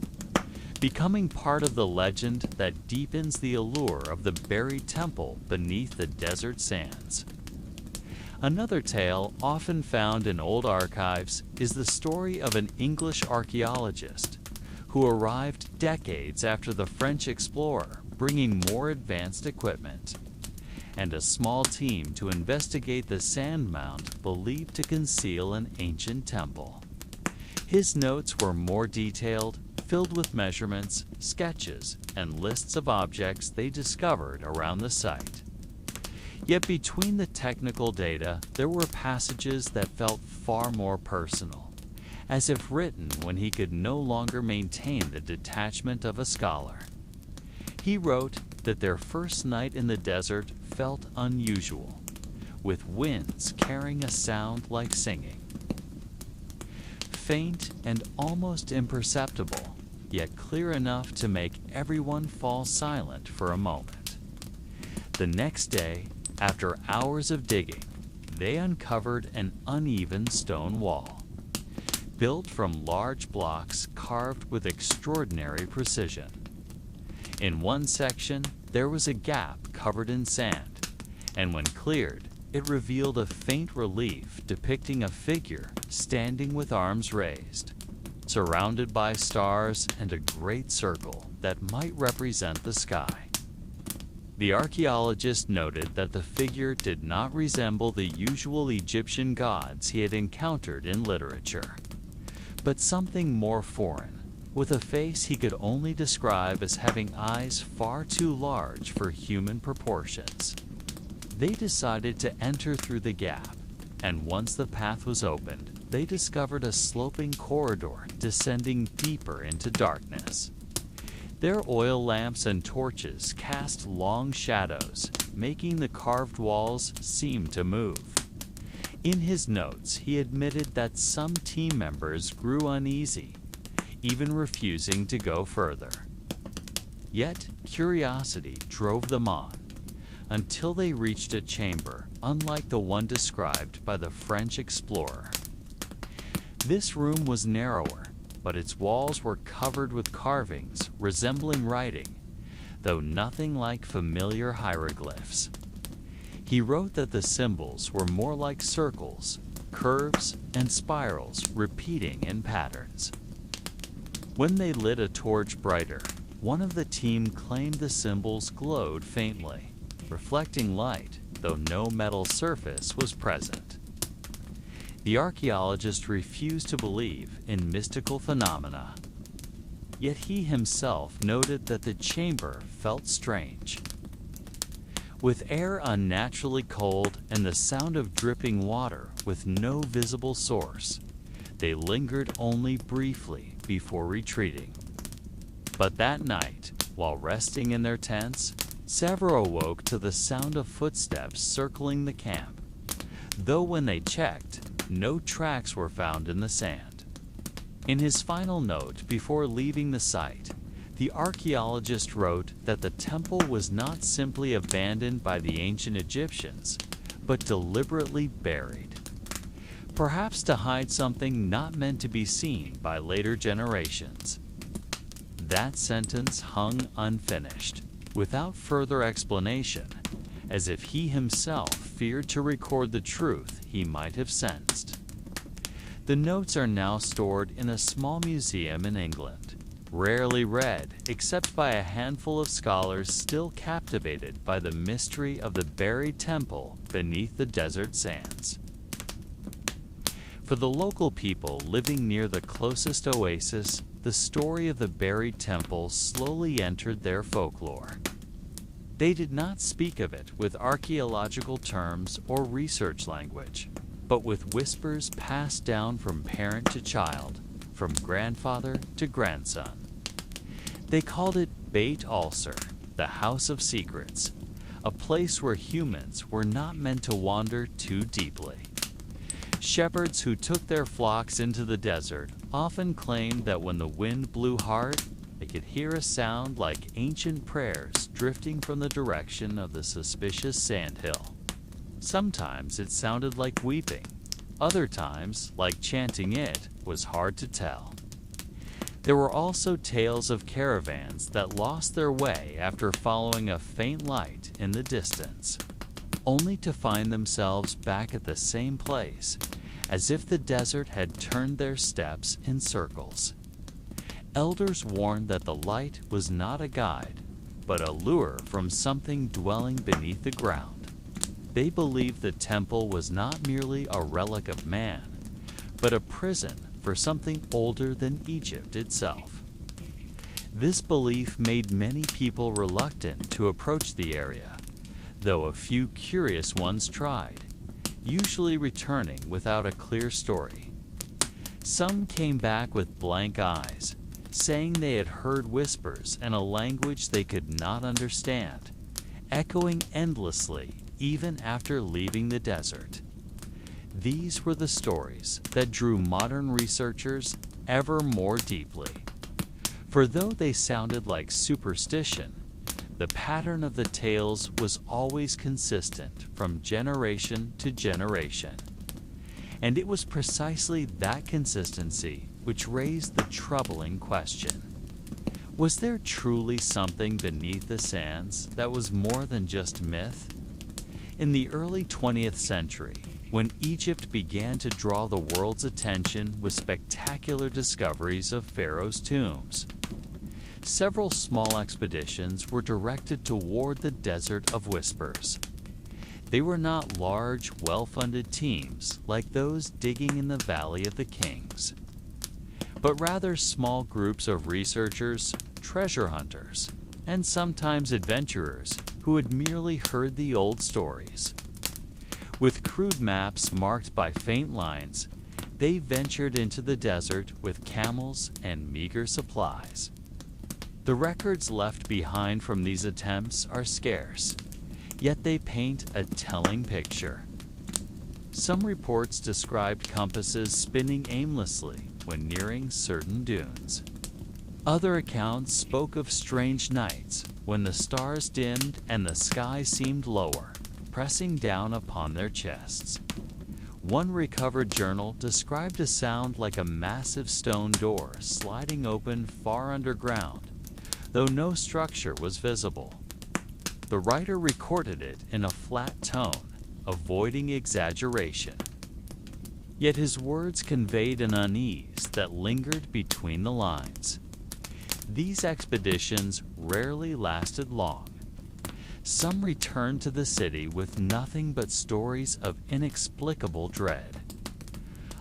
becoming part of the legend that deepens the allure of the buried temple beneath the desert sands. Another tale often found in old archives is the story of an English archaeologist who arrived decades after the French explorer, bringing more advanced equipment, and a small team to investigate the sand mound believed to conceal an ancient temple. His notes were more detailed, filled with measurements, sketches, and lists of objects they discovered around the site. Yet between the technical data, there were passages that felt far more personal, as if written when he could no longer maintain the detachment of a scholar. He wrote that their first night in the desert felt unusual, with winds carrying a sound like singing. Faint and almost imperceptible, yet clear enough to make everyone fall silent for a moment. The next day, after hours of digging, they uncovered an uneven stone wall, built from large blocks carved with extraordinary precision. In one section, there was a gap covered in sand, and when cleared, it revealed a faint relief depicting a figure standing with arms raised, surrounded by stars and a great circle that might represent the sky. The archaeologist noted that the figure did not resemble the usual Egyptian gods he had encountered in literature, but something more foreign, with a face he could only describe as having eyes far too large for human proportions. They decided to enter through the gap, and once the path was opened, they discovered a sloping corridor descending deeper into darkness. Their oil lamps and torches cast long shadows, making the carved walls seem to move. In his notes, he admitted that some team members grew uneasy, even refusing to go further. Yet curiosity drove them on, until they reached a chamber unlike the one described by the French explorer. This room was narrower, but its walls were covered with carvings resembling writing, though nothing like familiar hieroglyphs. He wrote that the symbols were more like circles, curves, and spirals repeating in patterns. When they lit a torch brighter, one of the team claimed the symbols glowed faintly, reflecting light, though no metal surface was present. The archaeologist refused to believe in mystical phenomena, yet he himself noted that the chamber felt strange. With air unnaturally cold and the sound of dripping water with no visible source, they lingered only briefly before retreating. But that night, while resting in their tents, several awoke to the sound of footsteps circling the camp, though when they checked, no tracks were found in the sand. In his final note before leaving the site, the archaeologist wrote that the temple was not simply abandoned by the ancient Egyptians, but deliberately buried, perhaps to hide something not meant to be seen by later generations. That sentence hung unfinished, without further explanation, as if he himself feared to record the truth he might have sensed. The notes are now stored in a small museum in England, rarely read except by a handful of scholars still captivated by the mystery of the buried temple beneath the desert sands. For the local people living near the closest oasis, the story of the buried temple slowly entered their folklore. They did not speak of it with archaeological terms or research language, but with whispers passed down from parent to child, from grandfather to grandson. They called it Beit Alser, the House of Secrets, a place where humans were not meant to wander too deeply. Shepherds who took their flocks into the desert often claimed that when the wind blew hard, they could hear a sound like ancient prayers drifting from the direction of the suspicious sandhill. Sometimes it sounded like weeping, other times, like chanting it, was hard to tell. There were also tales of caravans that lost their way after following a faint light in the distance, only to find themselves back at the same place, as if the desert had turned their steps in circles. Elders warned that the light was not a guide, but a lure from something dwelling beneath the ground. They believed the temple was not merely a relic of man, but a prison for something older than Egypt itself. This belief made many people reluctant to approach the area, though a few curious ones tried, usually returning without a clear story. Some came back with blank eyes, saying they had heard whispers in a language they could not understand, echoing endlessly even after leaving the desert. These were the stories that drew modern researchers ever more deeply. For though they sounded like superstition, the pattern of the tales was always consistent from generation to generation. And it was precisely that consistency which raised the troubling question. Was there truly something beneath the sands that was more than just myth? In the early 20th century, when Egypt began to draw the world's attention with spectacular discoveries of pharaohs' tombs, several small expeditions were directed toward the Desert of Whispers. They were not large, well-funded teams like those digging in the Valley of the Kings, but rather small groups of researchers, treasure hunters, and sometimes adventurers who had merely heard the old stories. With crude maps marked by faint lines, they ventured into the desert with camels and meager supplies. The records left behind from these attempts are scarce, yet they paint a telling picture. Some reports described compasses spinning aimlessly when nearing certain dunes. Other accounts spoke of strange nights when the stars dimmed and the sky seemed lower, pressing down upon their chests. One recovered journal described a sound like a massive stone door sliding open far underground, though no structure was visible. The writer recorded it in a flat tone, avoiding exaggeration. Yet his words conveyed an unease that lingered between the lines. These expeditions rarely lasted long. Some returned to the city with nothing but stories of inexplicable dread.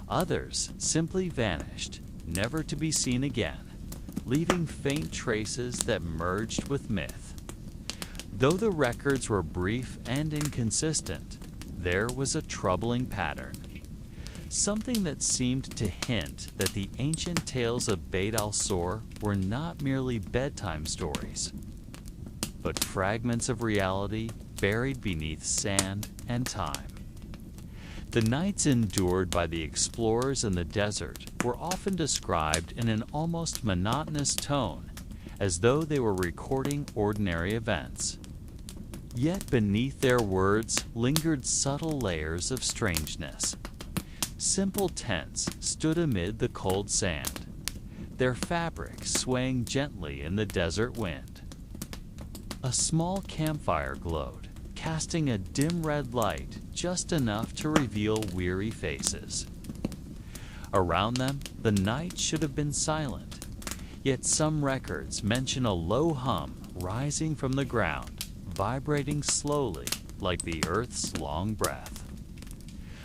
Others simply vanished, never to be seen again, leaving faint traces that merged with myth. Though the records were brief and inconsistent, there was a troubling pattern. Something that seemed to hint that the ancient tales of Beit al-Sur were not merely bedtime stories, but fragments of reality buried beneath sand and time. The nights endured by the explorers in the desert were often described in an almost monotonous tone, as though they were recording ordinary events. Yet beneath their words lingered subtle layers of strangeness. Simple tents stood amid the cold sand, their fabric swaying gently in the desert wind. A small campfire glowed, casting a dim red light just enough to reveal weary faces. Around them, the night should have been silent, Yet some records mention a low hum rising from the ground, vibrating slowly like the earth's long breath.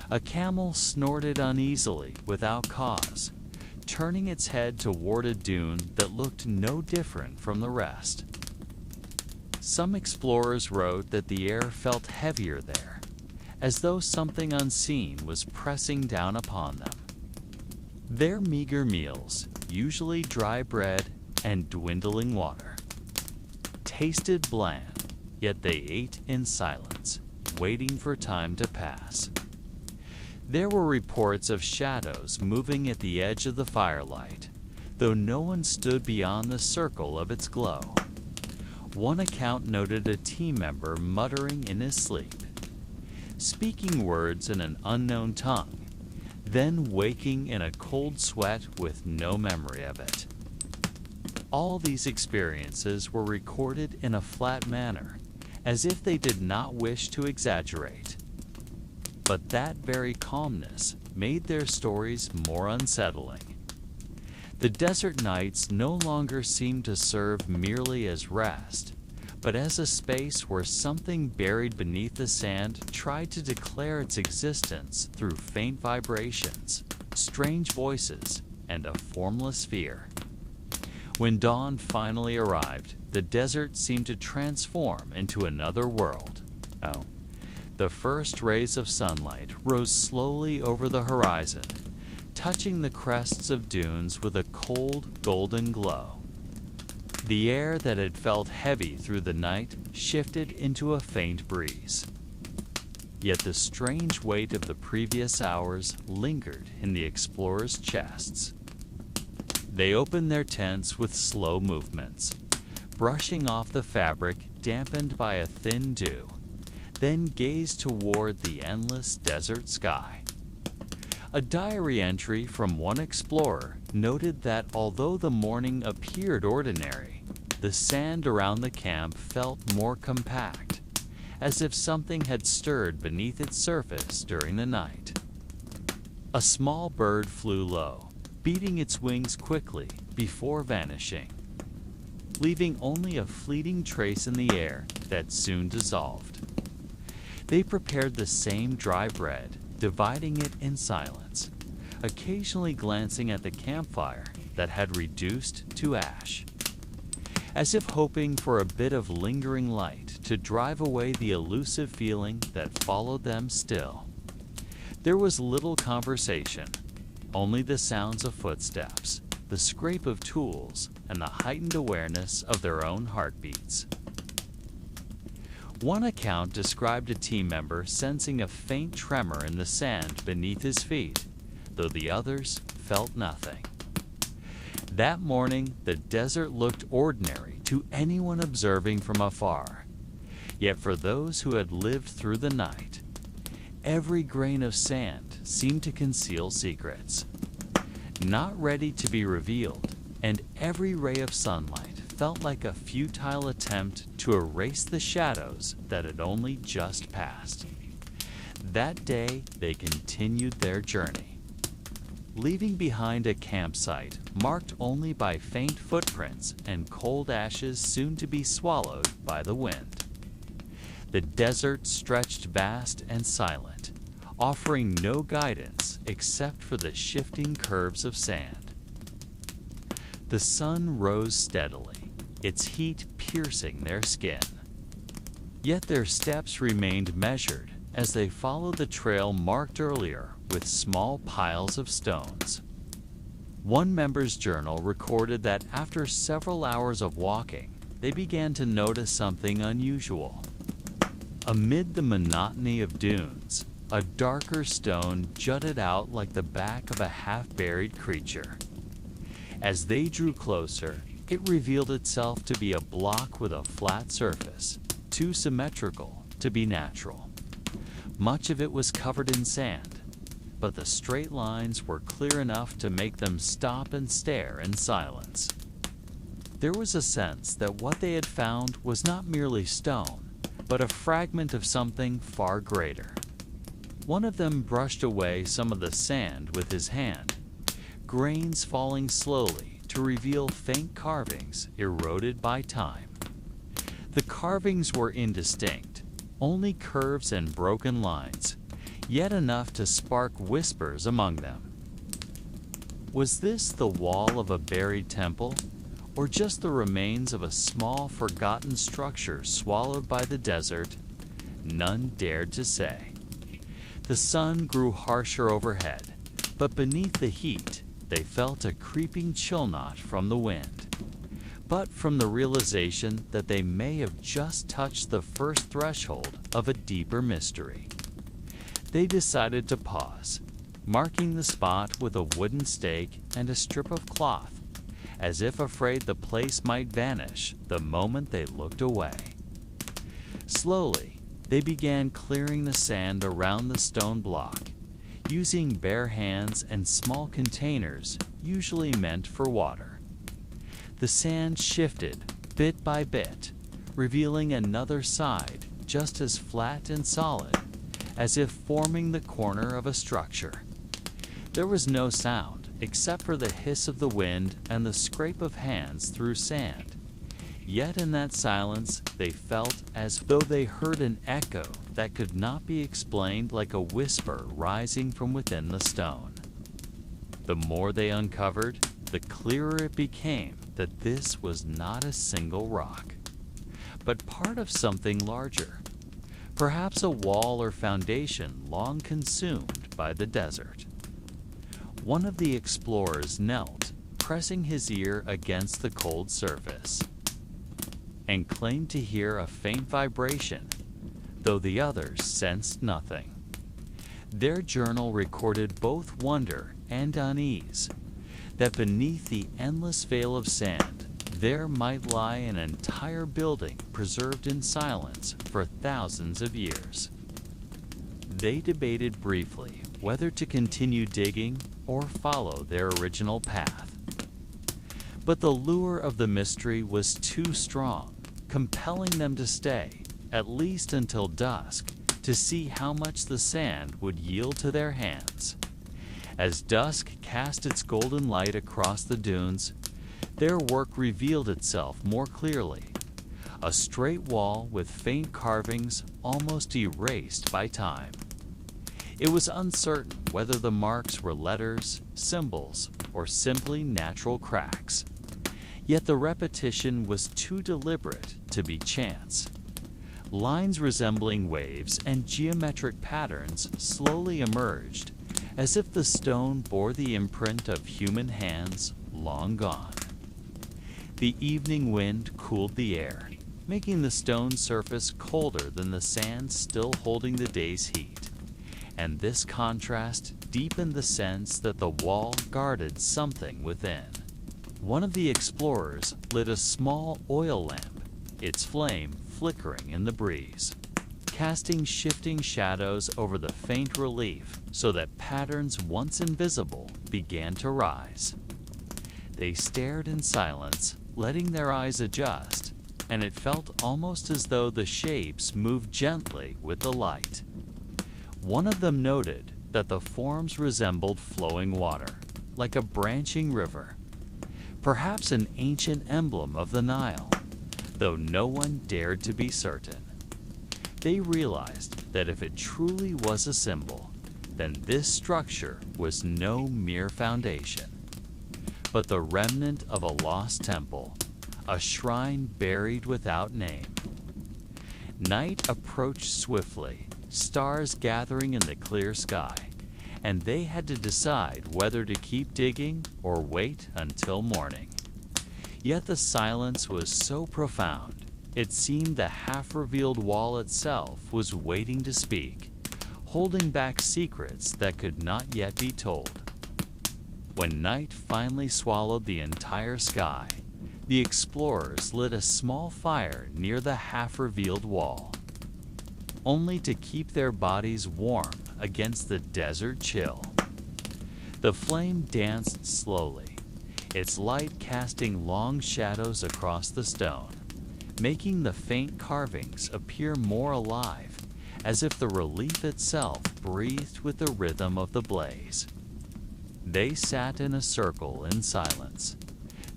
A camel snorted uneasily without cause, turning its head toward a dune that looked no different from the rest. Some explorers wrote that the air felt heavier there, as though something unseen was pressing down upon them. Their meager meals, usually dry bread and dwindling water, tasted bland, yet they ate in silence, waiting for time to pass. There were reports of shadows moving at the edge of the firelight, though no one stood beyond the circle of its glow. One account noted a team member muttering in his sleep, speaking words in an unknown tongue, then waking in a cold sweat with no memory of it. All these experiences were recorded in a flat manner, as if they did not wish to exaggerate. But that very calmness made their stories more unsettling. The desert nights no longer seemed to serve merely as rest, but as a space where something buried beneath the sand tried to declare its existence through faint vibrations, strange voices, and a formless fear. When dawn finally arrived, the desert seemed to transform into another world. The first rays of sunlight rose slowly over the horizon, touching the crests of dunes with a cold, golden glow. The air that had felt heavy through the night shifted into a faint breeze. Yet the strange weight of the previous hours lingered in the explorers' chests. They opened their tents with slow movements, brushing off the fabric dampened by a thin dew, then gazed toward the endless desert sky. A diary entry from one explorer noted that although the morning appeared ordinary, the sand around the camp felt more compact, as if something had stirred beneath its surface during the night. A small bird flew low, beating its wings quickly before vanishing, leaving only a fleeting trace in the air that soon dissolved. They prepared the same dry bread, dividing it in silence, occasionally glancing at the campfire that had reduced to ash, as if hoping for a bit of lingering light to drive away the elusive feeling that followed them still. There was little conversation, only the sounds of footsteps, the scrape of tools, and the heightened awareness of their own heartbeats. One account described a team member sensing a faint tremor in the sand beneath his feet, though the others felt nothing. That morning, the desert looked ordinary to anyone observing from afar. Yet for those who had lived through the night, every grain of sand seemed to conceal secrets, not ready to be revealed, and every ray of sunlight felt like a futile attempt to erase the shadows that had only just passed. That day, they continued their journey, leaving behind a campsite marked only by faint footprints and cold ashes soon to be swallowed by the wind. The desert stretched vast and silent, offering no guidance except for the shifting curves of sand. The sun rose steadily, its heat piercing their skin. Yet their steps remained measured as they followed the trail marked earlier with small piles of stones. One member's journal recorded that after several hours of walking, they began to notice something unusual. Amid the monotony of dunes, a darker stone jutted out like the back of a half-buried creature. As they drew closer, it revealed itself to be a block with a flat surface, too symmetrical to be natural. Much of it was covered in sand, but the straight lines were clear enough to make them stop and stare in silence. There was a sense that what they had found was not merely stone, but a fragment of something far greater. One of them brushed away some of the sand with his hand, grains falling slowly to to reveal faint carvings eroded by time. The carvings were indistinct, only curves and broken lines, yet enough to spark whispers among them. Was this the wall of a buried temple, or just the remains of a small, forgotten structure swallowed by the desert? None dared to say. The sun grew harsher overhead, but beneath the heat, they felt a creeping chill knot from the wind, but from the realization that they may have just touched the first threshold of a deeper mystery. They decided to pause, marking the spot with a wooden stake and a strip of cloth, as if afraid the place might vanish the moment they looked away. Slowly, they began clearing the sand around the stone block, using bare hands and small containers usually meant for water. The sand shifted bit by bit, revealing another side just as flat and solid, as if forming the corner of a structure. There was no sound except for the hiss of the wind and the scrape of hands through sand. Yet in that silence, they felt as though they heard an echo that could not be explained, like a whisper rising from within the stone. The more they uncovered, the clearer it became that this was not a single rock, but part of something larger, perhaps a wall or foundation long consumed by the desert. One of the explorers knelt, pressing his ear against the cold surface, and claimed to hear a faint vibration, though the others sensed nothing. Their journal recorded both wonder and unease, that beneath the endless veil of sand, there might lie an entire building preserved in silence for thousands of years. They debated briefly whether to continue digging or follow their original path. But the lure of the mystery was too strong, compelling them to stay, at least until dusk, to see how much the sand would yield to their hands. As dusk cast its golden light across the dunes, their work revealed itself more clearly. A straight wall with faint carvings almost erased by time. It was uncertain whether the marks were letters, symbols, or simply natural cracks. Yet the repetition was too deliberate to be chance. Lines resembling waves and geometric patterns slowly emerged, as if the stone bore the imprint of human hands long gone. The evening wind cooled the air, making the stone surface colder than the sand still holding the day's heat. And this contrast deepened the sense that the wall guarded something within. One of the explorers lit a small oil lamp, its flame flickering in the breeze, casting shifting shadows over the faint relief so that patterns once invisible began to rise. They stared in silence, letting their eyes adjust, and it felt almost as though the shapes moved gently with the light. One of them noted that the forms resembled flowing water, like a branching river, perhaps an ancient emblem of the Nile, though no one dared to be certain. They realized that if it truly was a symbol, then this structure was no mere foundation, but the remnant of a lost temple, a shrine buried without name. Night approached swiftly, stars gathering in the clear sky, and they had to decide whether to keep digging or wait until morning. Yet the silence was so profound, it seemed the half-revealed wall itself was waiting to speak, holding back secrets that could not yet be told. When night finally swallowed the entire sky, the explorers lit a small fire near the half-revealed wall, only to keep their bodies warm against the desert chill. The flame danced slowly, its light casting long shadows across the stone, making the faint carvings appear more alive, as if the relief itself breathed with the rhythm of the blaze. They sat in a circle in silence,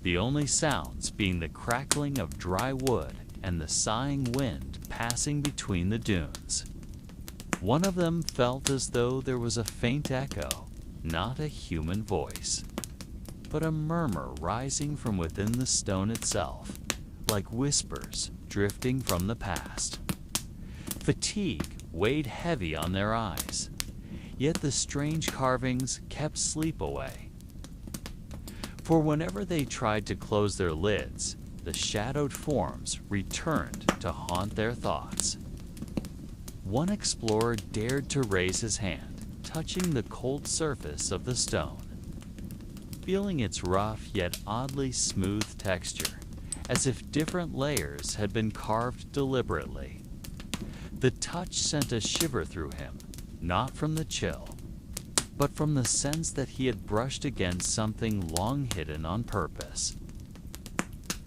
the only sounds being the crackling of dry wood and the sighing wind passing between the dunes. One of them felt as though there was a faint echo, not a human voice, but a murmur rising from within the stone itself, like whispers drifting from the past. Fatigue weighed heavy on their eyes, yet the strange carvings kept sleep away. For whenever they tried to close their lids, the shadowed forms returned to haunt their thoughts. One explorer dared to raise his hand, touching the cold surface of the stone. Feeling its rough yet oddly smooth texture, as if different layers had been carved deliberately. The touch sent a shiver through him, not from the chill, but from the sense that he had brushed against something long hidden on purpose.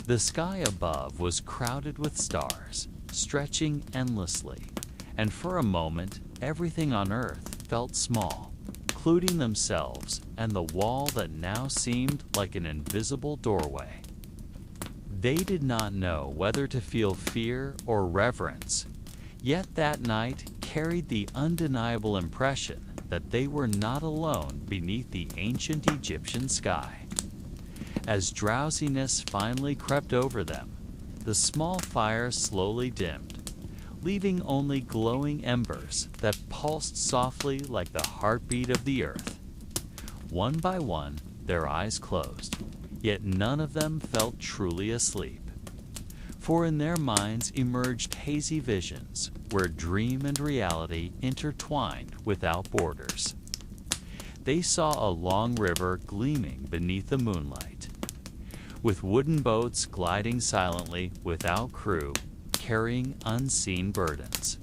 The sky above was crowded with stars, stretching endlessly, and for a moment everything on earth felt small, including themselves and the wall that now seemed like an invisible doorway. They did not know whether to feel fear or reverence, yet that night carried the undeniable impression that they were not alone beneath the ancient Egyptian sky. As drowsiness finally crept over them, the small fire slowly dimmed, leaving only glowing embers that pulsed softly like the heartbeat of the earth. One by one, their eyes closed, yet none of them felt truly asleep. For in their minds emerged hazy visions where dream and reality intertwined without borders. They saw a long river gleaming beneath the moonlight, with wooden boats gliding silently without crew, carrying unseen burdens.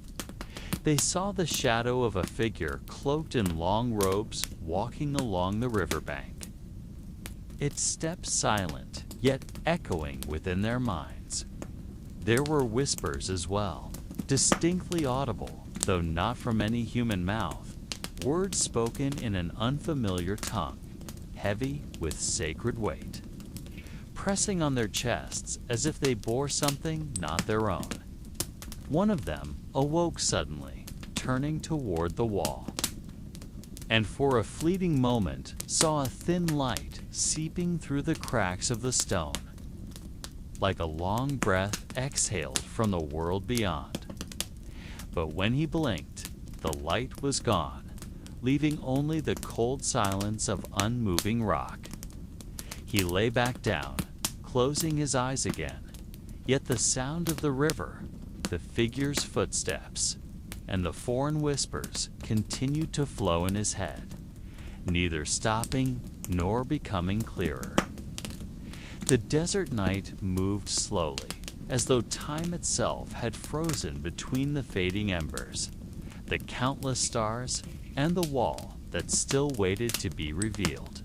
They saw the shadow of a figure cloaked in long robes walking along the riverbank. Its steps silent, yet echoing within their minds. There were whispers as well, distinctly audible, though not from any human mouth, words spoken in an unfamiliar tongue, heavy with sacred weight, pressing on their chests as if they bore something not their own. One of them awoke suddenly, turning toward the wall, and for a fleeting moment saw a thin light seeping through the cracks of the stone, like a long breath exhaled from the world beyond. But when he blinked, the light was gone, leaving only the cold silence of unmoving rock. He lay back down, closing his eyes again, yet the sound of the river, the figure's footsteps, and the foreign whispers continued to flow in his head, neither stopping nor becoming clearer. The desert night moved slowly, as though time itself had frozen between the fading embers, the countless stars, and the wall that still waited to be revealed.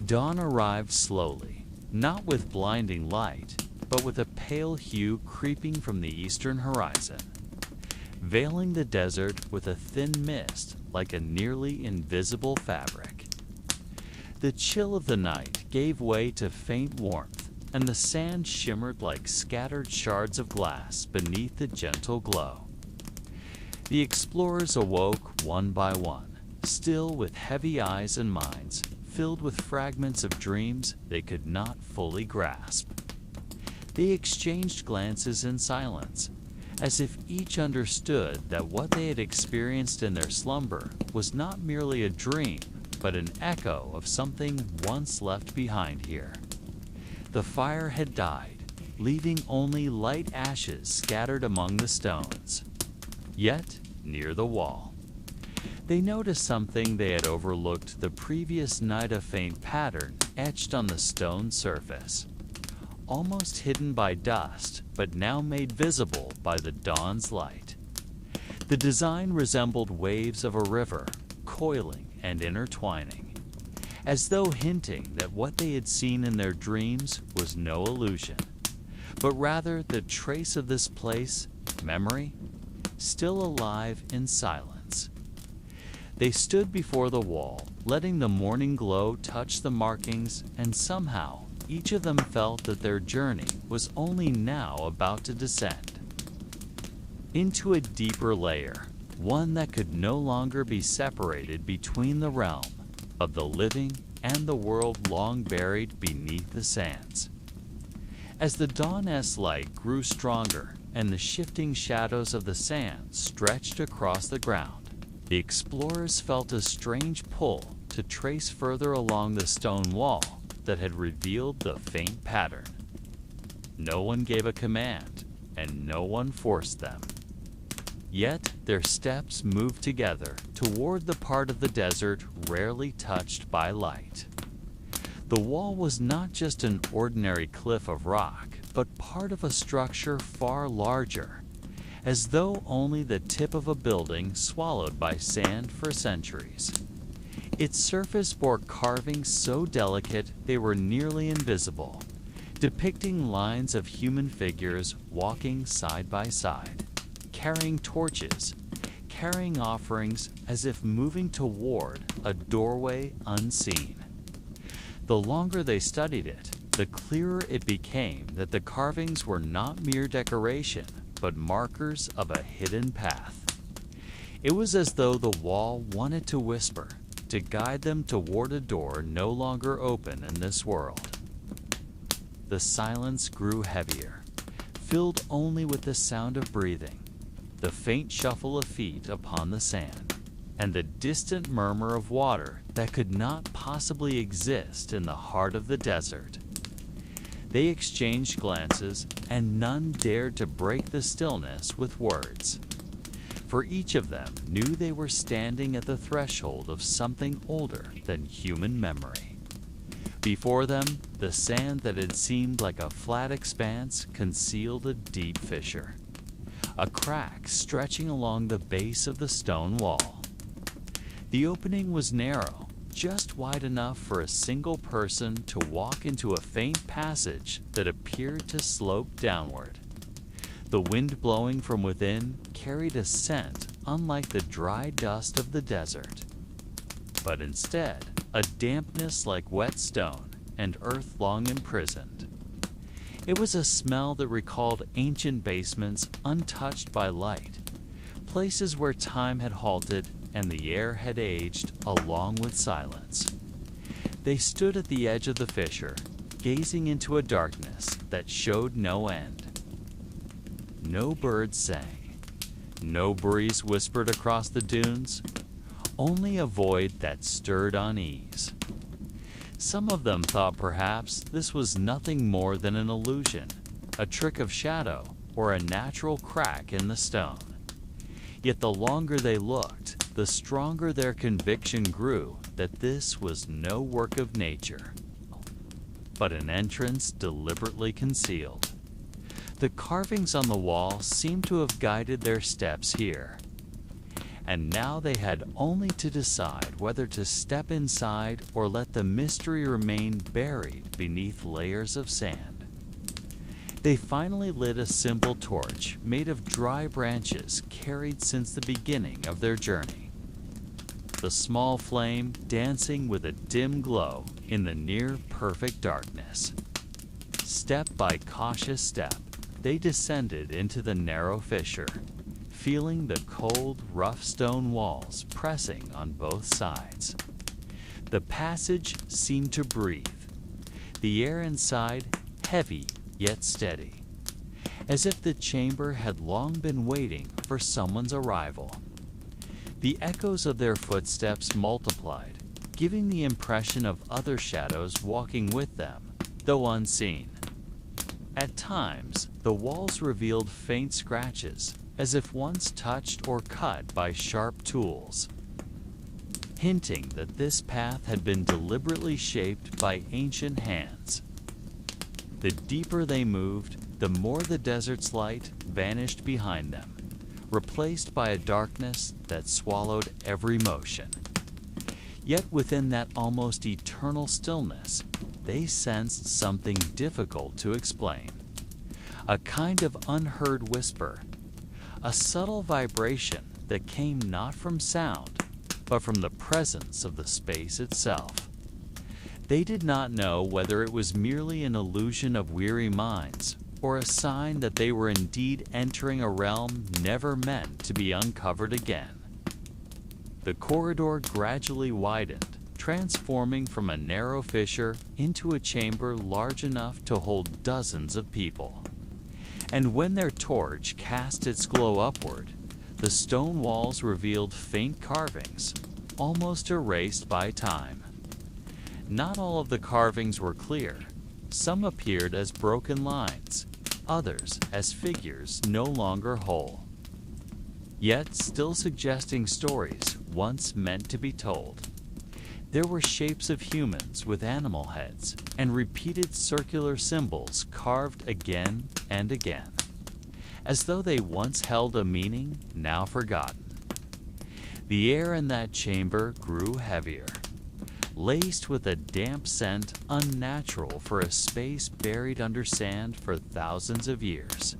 Dawn arrived slowly, not with blinding light, but with a pale hue creeping from the eastern horizon, veiling the desert with a thin mist like a nearly invisible fabric. The chill of the night gave way to faint warmth, and the sand shimmered like scattered shards of glass beneath the gentle glow. The explorers awoke one by one, still with heavy eyes and minds filled with fragments of dreams they could not fully grasp. They exchanged glances in silence, as if each understood that what they had experienced in their slumber was not merely a dream, but an echo of something once left behind here. The fire had died, leaving only light ashes scattered among the stones. Yet, near the wall, they noticed something they had overlooked the previous night, a faint pattern etched on the stone surface, almost hidden by dust, but now made visible by the dawn's light. The design resembled waves of a river, coiling and intertwining, as though hinting that what they had seen in their dreams was no illusion, but rather the trace of this place, memory, still alive in silence. They stood before the wall, letting the morning glow touch the markings, and somehow each of them felt that their journey was only now about to descend into a deeper layer, one that could no longer be separated between the realm of the living and the world long buried beneath the sands. As the dawn's light grew stronger and the shifting shadows of the sand stretched across the ground, the explorers felt a strange pull to trace further along the stone wall that had revealed the faint pattern. No one gave a command, and no one forced them. Yet their steps moved together toward the part of the desert rarely touched by light. The wall was not just an ordinary cliff of rock, but part of a structure far larger, as though only the tip of a building swallowed by sand for centuries. Its surface bore carvings so delicate they were nearly invisible, depicting lines of human figures walking side by side, carrying torches, carrying offerings as if moving toward a doorway unseen. The longer they studied it, the clearer it became that the carvings were not mere decoration, but markers of a hidden path. It was as though the wall wanted to whisper, to guide them toward a door no longer open in this world. The silence grew heavier, filled only with the sound of breathing, the faint shuffle of feet upon the sand, and the distant murmur of water that could not possibly exist in the heart of the desert. They exchanged glances, and none dared to break the stillness with words. For each of them knew they were standing at the threshold of something older than human memory. Before them, the sand that had seemed like a flat expanse concealed a deep fissure, a crack stretching along the base of the stone wall. The opening was narrow, just wide enough for a single person to walk into a faint passage that appeared to slope downward. The wind blowing from within carried a scent unlike the dry dust of the desert, but instead a dampness like wet stone and earth long imprisoned. It was a smell that recalled ancient basements untouched by light, places where time had halted and the air had aged along with silence. They stood at the edge of the fissure, gazing into a darkness that showed no end. No birds sang, no breeze whispered across the dunes, only a void that stirred unease. Some of them thought perhaps this was nothing more than an illusion, a trick of shadow, or a natural crack in the stone. Yet the longer they looked, the stronger their conviction grew that this was no work of nature, but an entrance deliberately concealed. The carvings on the wall seemed to have guided their steps here, and now they had only to decide whether to step inside or let the mystery remain buried beneath layers of sand. They finally lit a simple torch made of dry branches carried since the beginning of their journey, the small flame dancing with a dim glow in the near-perfect darkness. Step by cautious step, they descended into the narrow fissure, feeling the cold, rough stone walls pressing on both sides. The passage seemed to breathe, the air inside heavy yet steady, as if the chamber had long been waiting for someone's arrival. The echoes of their footsteps multiplied, giving the impression of other shadows walking with them, though unseen. At times, the walls revealed faint scratches, as if once touched or cut by sharp tools, hinting that this path had been deliberately shaped by ancient hands. The deeper they moved, the more the desert's light vanished behind them, replaced by a darkness that swallowed every motion. Yet within that almost eternal stillness, they sensed something difficult to explain. A kind of unheard whisper, a subtle vibration that came not from sound, but from the presence of the space itself. They did not know whether it was merely an illusion of weary minds or a sign that they were indeed entering a realm never meant to be uncovered again. The corridor gradually widened, transforming from a narrow fissure into a chamber large enough to hold dozens of people. And when their torch cast its glow upward, the stone walls revealed faint carvings, almost erased by time. Not all of the carvings were clear. Some appeared as broken lines, others as figures no longer whole, yet still suggesting stories once meant to be told. There were shapes of humans with animal heads and repeated circular symbols carved again and again, as though they once held a meaning now forgotten. The air in that chamber grew heavier, laced with a damp scent unnatural for a space buried under sand for thousands of years.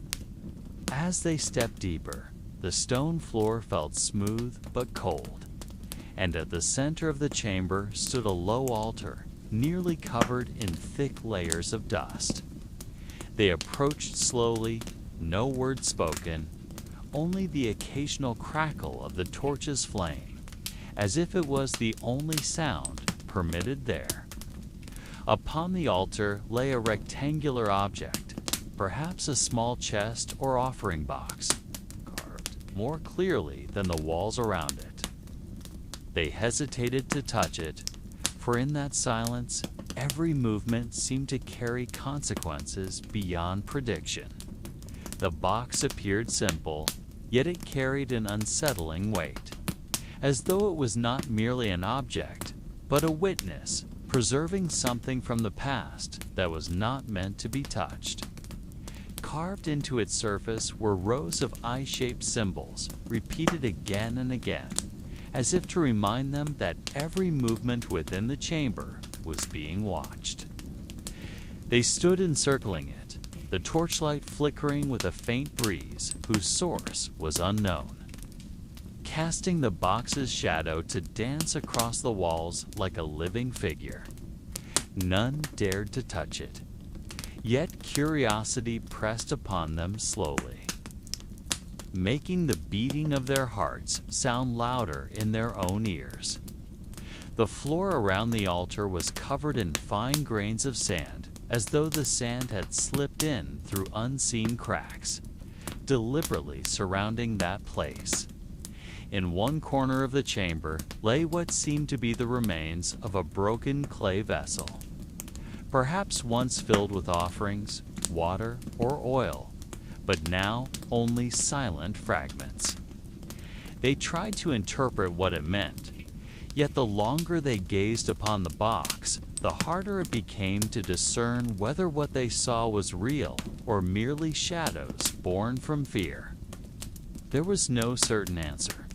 As they stepped deeper, the stone floor felt smooth but cold, and at the center of the chamber stood a low altar, nearly covered in thick layers of dust. They approached slowly, no word spoken, only the occasional crackle of the torch's flame, as if it was the only sound permitted there. Upon the altar lay a rectangular object, perhaps a small chest or offering box, carved more clearly than the walls around it. They hesitated to touch it, for in that silence, every movement seemed to carry consequences beyond prediction. The box appeared simple, yet it carried an unsettling weight, as though it was not merely an object, but a witness, preserving something from the past that was not meant to be touched. Carved into its surface were rows of eye-shaped symbols, repeated again and again, as if to remind them that every movement within the chamber was being watched. They stood encircling it, the torchlight flickering with a faint breeze whose source was unknown, casting the box's shadow to dance across the walls like a living figure. None dared to touch it, yet curiosity pressed upon them slowly, making the beating of their hearts sound louder in their own ears. The floor around the altar was covered in fine grains of sand, as though the sand had slipped in through unseen cracks, deliberately surrounding that place. In one corner of the chamber lay what seemed to be the remains of a broken clay vessel, perhaps once filled with offerings, water, or oil, but now only silent fragments. They tried to interpret what it meant, yet the longer they gazed upon the box, the harder it became to discern whether what they saw was real or merely shadows born from fear. There was no certain answer,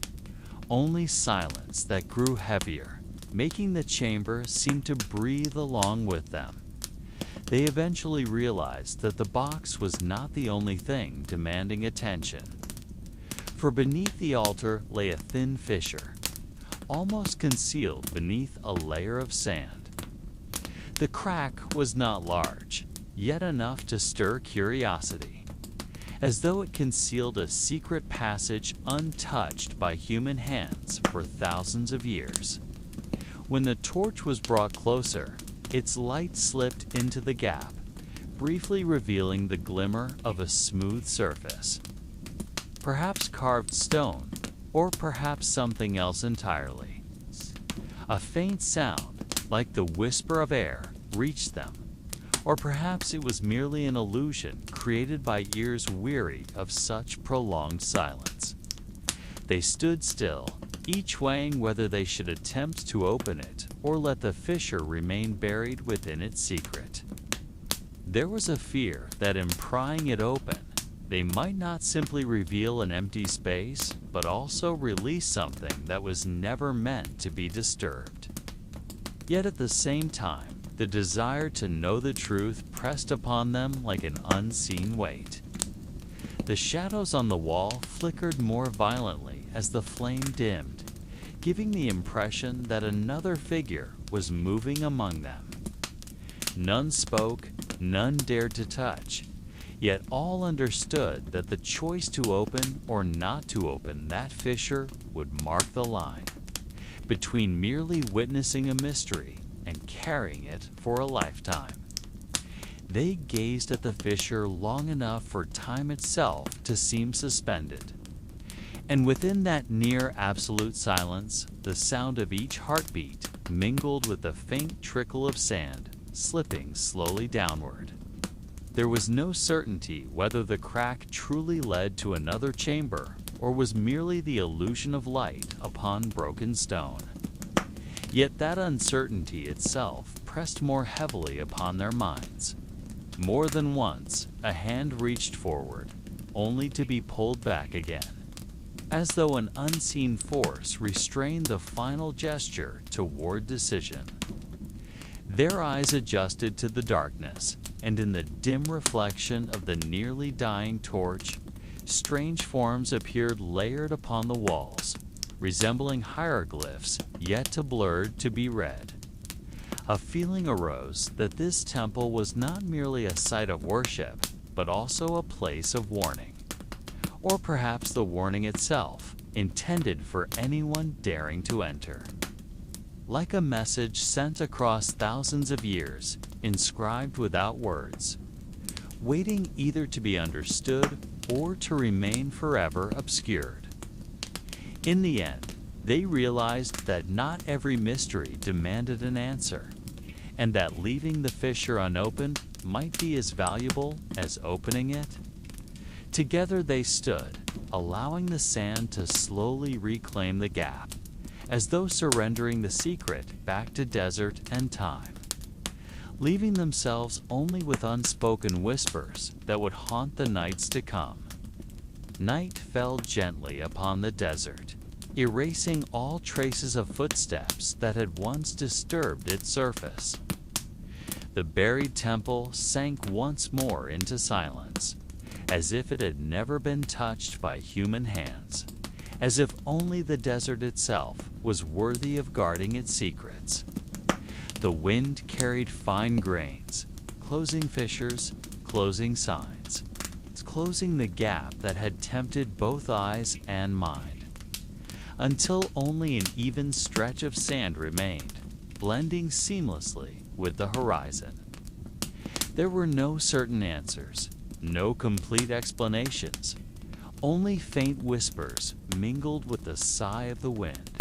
only silence that grew heavier, making the chamber seem to breathe along with them. They eventually realized that the box was not the only thing demanding attention, for beneath the altar lay a thin fissure, almost concealed beneath a layer of sand. The crack was not large, yet enough to stir curiosity, as though it concealed a secret passage untouched by human hands for thousands of years. When the torch was brought closer, its light slipped into the gap, briefly revealing the glimmer of a smooth surface. Perhaps carved stone, or perhaps something else entirely. A faint sound, like the whisper of air, reached them, or perhaps it was merely an illusion created by ears weary of such prolonged silence. They stood still, each weighing whether they should attempt to open it or let the fissure remain buried within its secret. There was a fear that in prying it open, they might not simply reveal an empty space, but also release something that was never meant to be disturbed. Yet at the same time, the desire to know the truth pressed upon them like an unseen weight. The shadows on the wall flickered more violently as the flame dimmed, giving the impression that another figure was moving among them. None spoke, none dared to touch, yet all understood that the choice to open or not to open that fissure would mark the line between merely witnessing a mystery and carrying it for a lifetime. They gazed at the fissure long enough for time itself to seem suspended. And within that near absolute silence, the sound of each heartbeat mingled with the faint trickle of sand slipping slowly downward. There was no certainty whether the crack truly led to another chamber or was merely the illusion of light upon broken stone. Yet that uncertainty itself pressed more heavily upon their minds. More than once, a hand reached forward, only to be pulled back again, as though an unseen force restrained the final gesture toward decision. Their eyes adjusted to the darkness, and in the dim reflection of the nearly dying torch, strange forms appeared layered upon the walls, resembling hieroglyphs yet too blurred to be read. A feeling arose that this temple was not merely a site of worship, but also a place of warning. Or perhaps the warning itself, intended for anyone daring to enter. Like a message sent across thousands of years, inscribed without words, waiting either to be understood or to remain forever obscured. In the end, they realized that not every mystery demanded an answer, and that leaving the fissure unopened might be as valuable as opening it. Together they stood, allowing the sand to slowly reclaim the gap, as though surrendering the secret back to desert and time, leaving themselves only with unspoken whispers that would haunt the nights to come. Night fell gently upon the desert, erasing all traces of footsteps that had once disturbed its surface. The buried temple sank once more into silence, as if it had never been touched by human hands, as if only the desert itself was worthy of guarding its secrets. The wind carried fine grains, closing fissures, closing signs, closing the gap that had tempted both eyes and mind, until only an even stretch of sand remained, blending seamlessly with the horizon. There were no certain answers, no complete explanations, only faint whispers mingled with the sigh of the wind,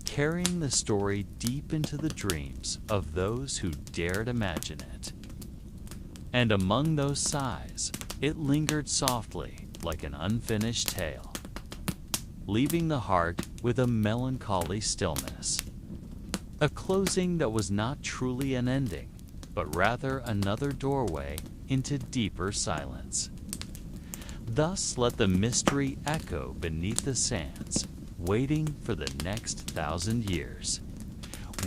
carrying the story deep into the dreams of those who dared imagine it. And among those sighs, it lingered softly like an unfinished tale, leaving the heart with a melancholy stillness. A closing that was not truly an ending, but rather another doorway into deeper silence. Thus let the mystery echo beneath the sands, waiting for the next 1,000 years,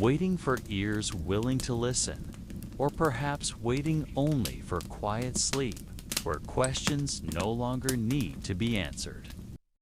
waiting for ears willing to listen, or perhaps waiting only for quiet sleep, where questions no longer need to be answered.